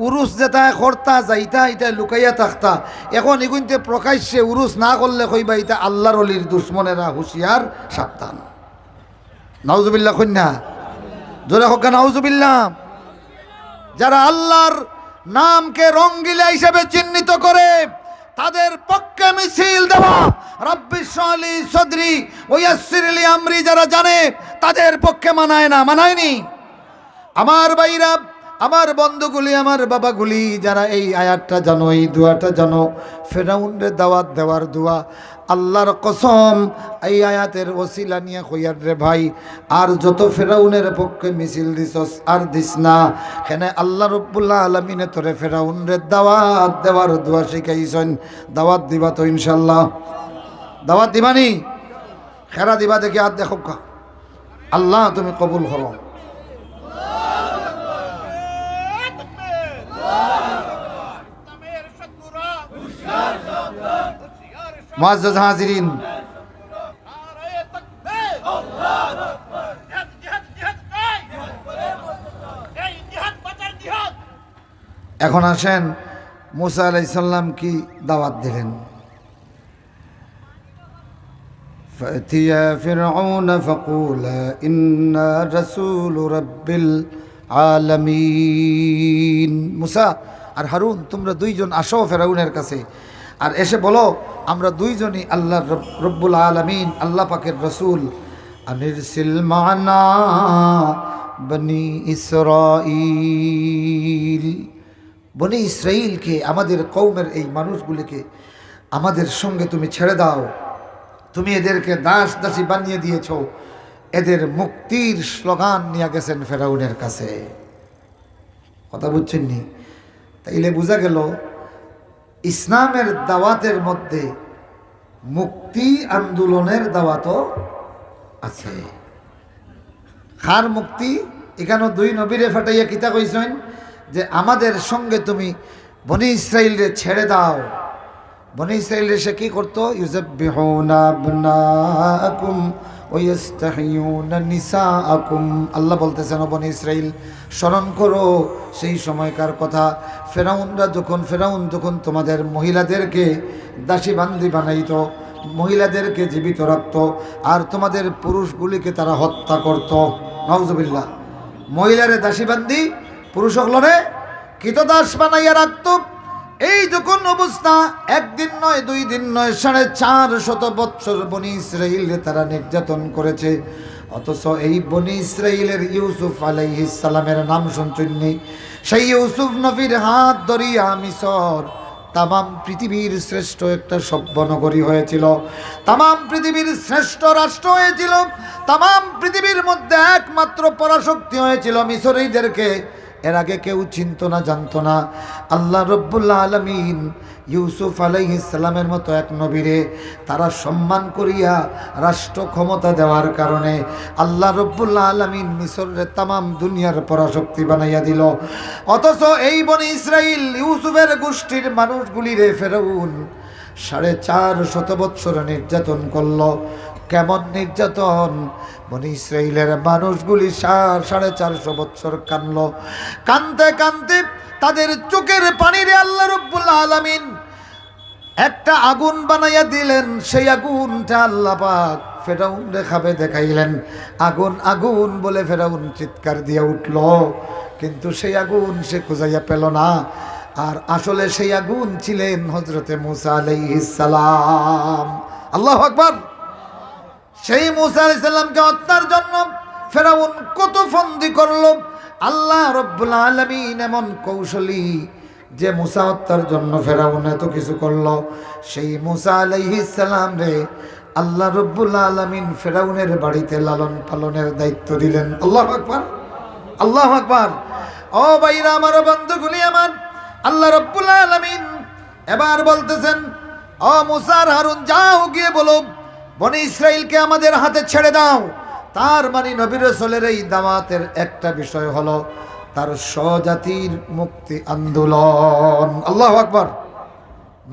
উরুস যেটা করতা যাইতা এটা লুকাইয়া থাকতা, এখন এগুনতে প্রকাশ্যে উরুস না করলে কইবা এটা আল্লাহর অলির দুশ্মনেরা হুঁশিয়ার, সাবধান। নাউজুবিল্লাহ কন্যা, জোরে হোক নাউজুবিল্লাহ। যারা আল্লাহর নামকে রঙ্গিলা হিসেবে চিহ্নিত করে তাদের পক্ষে মিছিল দেওয়া রব্বি শরহলি সদরি ওয়াইয়াসসিরলি আমরি যারা জানে তাদের পক্ষে মানায় না, মানায়নি। আমার ভাইরা, আমার বন্ধুগুলি, আমার বাবাগুলি, যারা এই আয়াতটা জানো, এই দোয়াটা জানো, ফেরাউনরে দাওয়াত দেওয়ার দোয়া, আল্লাহর কসম এই আয়াতের ওসিলা নিয়ে কইয়ার রে ভাই, আর যত ফেরাউনের পক্ষে মিছিল দিছস আর দিস না। এখানে আল্লাহ রাব্বুল আলামিনে তোরে ফেরাউনরে দাওয়াত দেওয়ার দোয়া শিখাইছেন। দাওয়াত দিবা তো ইনশাআল্লাহ? দাওয়াত দিবানি? খেরা দিবা দেখি হাত দেখো। আল্লাহ তুমি কবুল করো। মুআজ্জাজ হাজিরিন, এখন আসেন মুসা আলাইহিস সালাম কি দাওয়াত দিলেন। ফাতিয়া ফিরআউন ফাকুলা ইন্না রাসূল রাব্বিল আলামিন। মুসা আর হারুন, তোমরা দুইজন আসো ফেরাউনের কাছে, আর এসে বলো আমরা দুইজনই আল্লাহর রব্বুল আলামিন, আল্লাহ পাকের রসুল। আনিরসিল মানা বনি ইসরাইল, বনি ইসরাইলকে, আমাদের কওমের এই মানুষগুলিকে আমাদের সঙ্গে তুমি ছেড়ে দাও। তুমি এদেরকে দাস দাসী বানিয়ে দিয়েছ। এদের মুক্তির স্লোগান নিয়ে গেছেন ফেরাউনের কাছে। কথা বুঝছেন নি? তাইলে বোঝা গেল ইসলামের দাওয়াতের মধ্যে মুক্তি আন্দোলনের দাওয়াতও আছে। খার মুক্তি এখানে দুই নবীরে ফাটাইয়া কিতা কইছেন যে আমাদের সঙ্গে তুমি বনি ইসরাইলরে ছেড়ে দাও। বনি ইসরাইলরে সে কি করতো? ইউযাব্বিহুনা আবনাআকুম ওয়া ইস্তাহইয়ুনা নিসাআকুম। আল্লাহ বলতেছেন, বনি ইসরাইল স্মরণ করো সেই সময়কার কথা। ফেরাউন যখন তোমাদের মহিলাদেরকে দাসী বান্দি বানাইতো, মহিলাদেরকে জীবিত রাখত, আর তোমাদের পুরুষগুলিকে তারা হত্যা করত। নাউজুবিল্লাহ। মহিলারে দাসী বান্দি, পুরুষগুলোরে কৃতদাস বানাইয়া রাখত। এই যখন অবস্থা, একদিন নয়, দুই দিন নয়, 450 বৎসর বনি ইসরাইলে তারা নির্যাতন করেছে। অথচ এই বনি ইসরাইলের ইউসুফ আলাইহিস সালামের নাম শুনছেননি? সেই ইউসুফ নবীর হাত ধরিয়া মিসর তামাম পৃথিবীর শ্রেষ্ঠ একটা সভ্য নগরী হয়েছিল, তামাম পৃথিবীর শ্রেষ্ঠ রাষ্ট্র হয়েছিল, তামাম পৃথিবীর মধ্যে একমাত্র পরাশক্তি হয়েছিল মিসরীদেরকে এর আগে কেউ চিনত না, জানতো না। আল্লাহ রব্বুল আলামিন ইউসুফ আলাইহিস সালামের মতো এক নবীরে তারা সম্মান করিয়া রাষ্ট্র ক্ষমতা দেওয়ার কারণে আল্লাহ রব্বুল আলামিন মিসরের তামাম দুনিয়ার পরাশক্তি বানাইয়া দিল। অথচ এই বনি ইসরাইল ইউসুফের গোষ্ঠীর মানুষগুলিরে ফেরাউন 450 বৎসর নির্যাতন করল। কেমন নির্যাতন! বনি ইসরাইলের মানুষগুলি 450 বৎসর কানল। কানতে কানতে তাদের চোখের পানিরে আল্লাহ রব্বুল আলামিন একটা আগুন বানাইয়া দিলেন। সেই আগুনটা আল্লাহ পাক ফেরাউন দেখাবে দেখাইলেন। আগুন আগুন বলে ফেরাউন চিৎকার দিয়ে উঠল, কিন্তু সেই আগুন সে খুঁজাইয়া পেল না। আর আসলে সেই আগুন ছিলেন হযরতে মুসা আলাইহিস সালাম। আল্লাহু আকবার। সেই মুসা আলাইহিস সালামকে হত্যার জন্য ফেরাউন কত ফন্দি করল। আল্লাহ রব্বুল আলামিন এমন কৌশলী যে মুসা হত্যার জন্য ফেরাউন এত কিছু করল। সেই মুসা আলাইহিস সালাম রে আল্লাহ রব্বুল আলামিন ফেরাউনের বাড়িতে লালন পালনের দায়িত্ব দিলেন। আল্লাহু আকবার, আল্লাহু আকবার। ও ভাইরা আমার, বন্ধুগুলি আমার, আল্লাহ রব্বুল আলামিন এবার বলতেছেন, ও মুসা আর হারুন, যাও গিয়ে বলো বনি ইসরাইলকে আমাদের হাতে ছেড়ে দাও। তার মানে নবী রাসূলের এই দাওয়াতের একটা বিষয় হলো তার স্বজাতির মুক্তি আন্দোলন। আল্লাহু আকবার।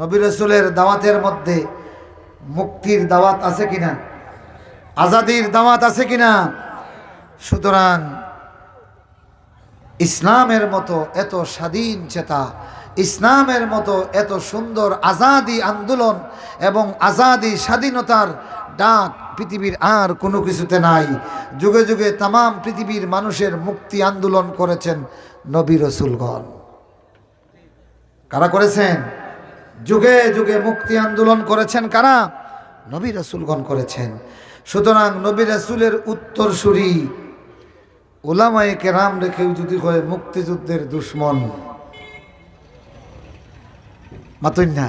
নবী রাসূলের দাওয়াতের মধ্যে মুক্তির দাওয়াত আছে কিনা? আজাদির দাওয়াত আছে কিনা? সুতরাং ইসলামের মতো এত স্বাধীন চেতা, ইসলামের মতো এত সুন্দর আজাদি আন্দোলন এবং আজাদি স্বাধীনতার ডাক পৃথিবীর আর কোনো কিছুতে নাই। যুগে যুগে তামাম পৃথিবীর মানুষের মুক্তি আন্দোলন করেছেন নবী রাসূলগণ। কারা করেছেন? যুগে যুগে মুক্তি আন্দোলন করেছেন কারা? নবী রাসূলগণ করেছেন। সুতরাং নবী রাসূলের উত্তরসূরি উলামায়ে কেরাম রেখেও যদি হয় মুক্তিযুদ্ধের দুশ্মন, মাতুন না।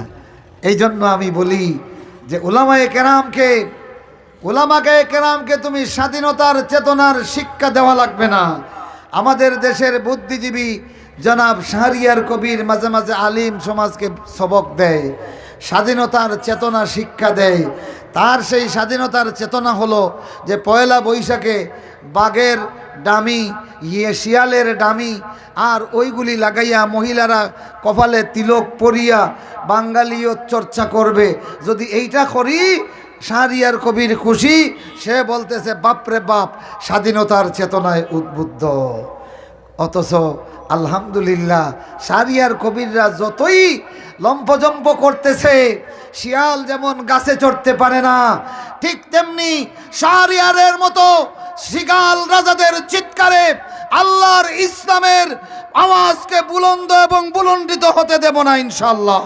এই জন্য আমি বলি যে উলামায়ে কেরামকে তুমি স্বাধীনতার চেতনার শিক্ষা দেওয়া লাগবে না। আমাদের দেশের বুদ্ধিজীবী জনাব শাহরিয়ার কবির মাঝে মাঝে আলিম সমাজকে সবক দেয়, স্বাধীনতার চেতনা শিক্ষা দেয়। তার সেই স্বাধীনতার চেতনা হলো যে পয়লা বৈশাখে বাঘের ডামি, শিয়ালের ডামি আর ওইগুলি লাগাইয়া মহিলারা কপালে তিলক পরিয়া বাঙালিও চর্চা করবে। যদি এইটা করি শাহরিয়ার কবির খুশি, সে বলতেছে বাপরে বাপ, স্বাধীনতার চেতনায় উদ্বুদ্ধ। অথচ আলহামদুলিল্লাহ শাহরিয়ার কবিররা যতই লম্পজম্প করতেছে, শিয়াল যেমন গাছে চড়তে পারে না, ঠিক তেমনি শাহরিয়ারের মতো শিগাল রাজাদের চিৎকারে আল্লাহর ইসলামের আওয়াজকে বুলন্দ এবং বুলন্ডিত হতে দেব না ইনশাআল্লাহ।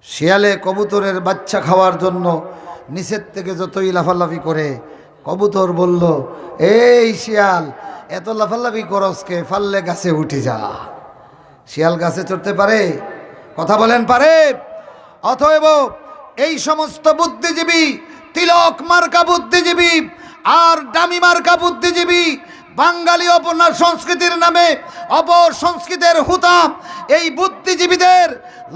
শিয়ালে কবুতরের বাচ্চা খাওয়ার জন্য নিচের থেকে যতই লাফালাফি করে, কবুতর বলল, এই শিয়াল এত লাফালাফি করসকে, ফাললে গাছে উঠে যা। শিয়াল গাছে চড়তে পারে? কথা বলেন, পারে? অতএব এই সমস্ত বুদ্ধিজীবী, তিলক মার্কা বুদ্ধিজীবী আর ডামি মার্কা বুদ্ধিজীবী, বাঙালি অপনার সংস্কৃতির নামে অপসংস্কৃতির হুতাম, এই বুদ্ধিজীবীদের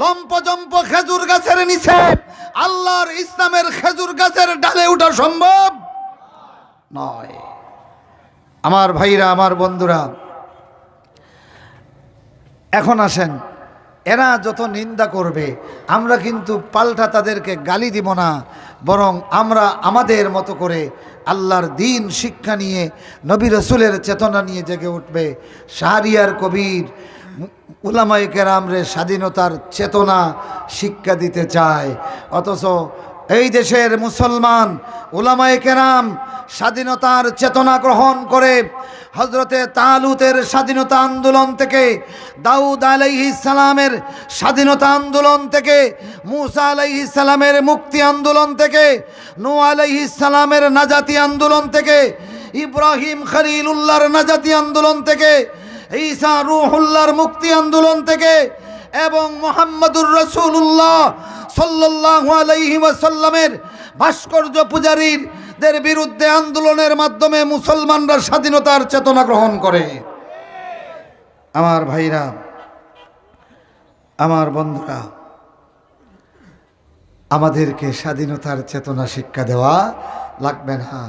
লম্পজম্প খেজুর গাছের নিচে আল্লাহর ইসলামের খেজুর গাছের ডালে ওঠা সম্ভব নয়। আমার ভাইরা, আমার বন্ধুরা, এখন আসেন, এরা যত নিন্দা করবে আমরা কিন্তু পাল্টা তাদেরকে গালি দিব না, বরং আমরা আমাদের মতো করে আল্লাহর দ্বীন শিক্ষা নিয়ে নবী রাসূলের চেতনা নিয়ে জেগে উঠবে। শাহরিয়ার কবির উলামায়ে কেরামরে স্বাধীনতার চেতনা শিক্ষা দিতে চায়, অথচ এই দেশের মুসলমান উলামায়ে কেরাম স্বাধীনতার চেতনা গ্রহণ করে হজরতে তালুতের স্বাধীনতা আন্দোলন থেকে, দাউদ আলাইহিস সালামের স্বাধীনতা আন্দোলন থেকে, মুসা আলাইহিস সালামের মুক্তি আন্দোলন থেকে, নূহ আলাইহিস সালামের নাজাতি আন্দোলন থেকে, ইব্রাহিম খলিলুল্লাহর নাজাতি আন্দোলন থেকে, ঈসা রূহুল্লাহর মুক্তি আন্দোলন থেকে এবং মুহাম্মদুর রাসূলুল্লাহ সাল্লাল্লাহু আলাইহি ওয়াসাল্লামের ভাস্কর্য পূজারীদের বিরুদ্ধে আন্দোলনের মাধ্যমে মুসলমানরা স্বাধীনতার চেতনা গ্রহণ করে। আমার ভাইরা, আমার বন্ধুরা, আমাদেরকে স্বাধীনতার চেতনা শিক্ষা দেওয়া লাগবে না।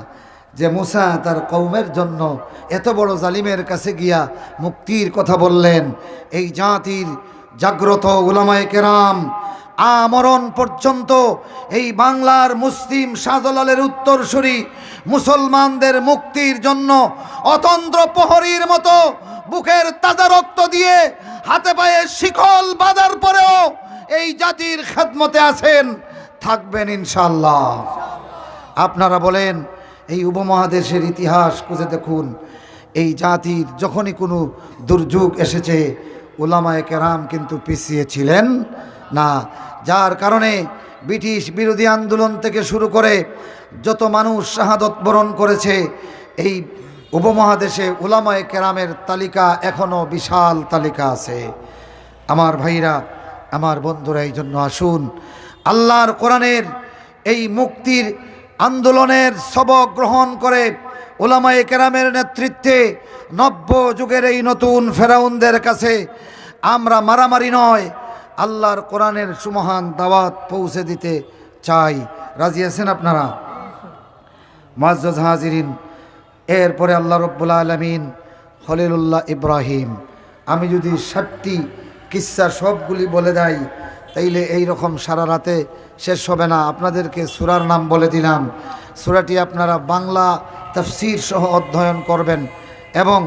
যে মুসা তার কওমের জন্য এত বড় জালিমের কাছে গিয়া মুক্তির কথা বললেন, এই জাতির জাগ্রত উলামায়ে কেরাম আমরণ পর্যন্ত এই বাংলার মুসলিম শাহজালালের উত্তরসূরি মুসলমানদের মুক্তির জন্য অতন্ত্র প্রহরীর মতো বুকের তাজা রক্ত দিয়ে হাতে পায়ে শিকল বাঁধার পরেও এই জাতির খেদমতে আছেন, থাকবেন ইনশাআল্লাহ। আপনারা বলেন, এই উপমহাদেশের ইতিহাস খুঁজে দেখুন, এই জাতির যখনই কোনো দুর্যোগ এসেছে উলামায়ে কেরাম কিন্তু পিছিয়ে ছিলেন না। যার কারণে ব্রিটিশ বিরোধী আন্দোলন থেকে শুরু করে যত মানুষ শাহাদত বরণ করেছে, এই উপমহাদেশে উলামায়ে কেরামের তালিকা এখনও বিশাল তালিকা আছে। আমার ভাইরা, আমার বন্ধুরা, এই জন্য আসুন আল্লাহর কোরআনের এই মুক্তির আন্দোলনের সবক গ্রহণ করে উলামায়ে কেরামের নেতৃত্বে নব্য যুগের এই নতুন ফেরাউনদের কাছে আমরা মারামারি নয়, আল্লাহর কোরআনের সুমহান দাওয়াত পৌঁছে দিতে চাই। রাজি আছেন আপনারা? মুআজ্জাজ হাজিরিন, এরপরে আল্লাহ রব্বুল আলামিন খলিলুল্লাহ ইব্রাহিম, আমি যদি 60টি কিস্সা সবগুলি বলে দেই তাইলে এই রকম সারা রাতে শেষ হবে না। আপনাদেরকে সূরার নাম বলে দিলাম, সূরাটি আপনারা বাংলা তাফসীর সহ অধ্যয়ন করবেন এবং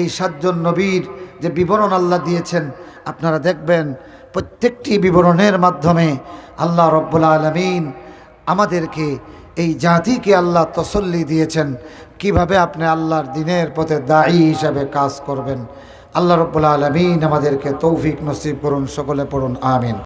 এই 7 জন নবীর যে বিবরণ আল্লাহ দিয়েছেন আপনারা দেখবেন, প্রত্যেকটি বিবরণের মাধ্যমে আল্লাহ রব্বুল আলামিন আমাদেরকে, এই জাতিকে আল্লাহ তসল্লি দিয়েছেন কিভাবে আপনি আল্লাহর দ্বীনের পথে দায়ী হিসাবে কাজ করবেন। আল্লাহ রাব্বুল আলামিন আমাদেরকে তৌফিক নসিব করুন, সকলে পড়ুন আমিন।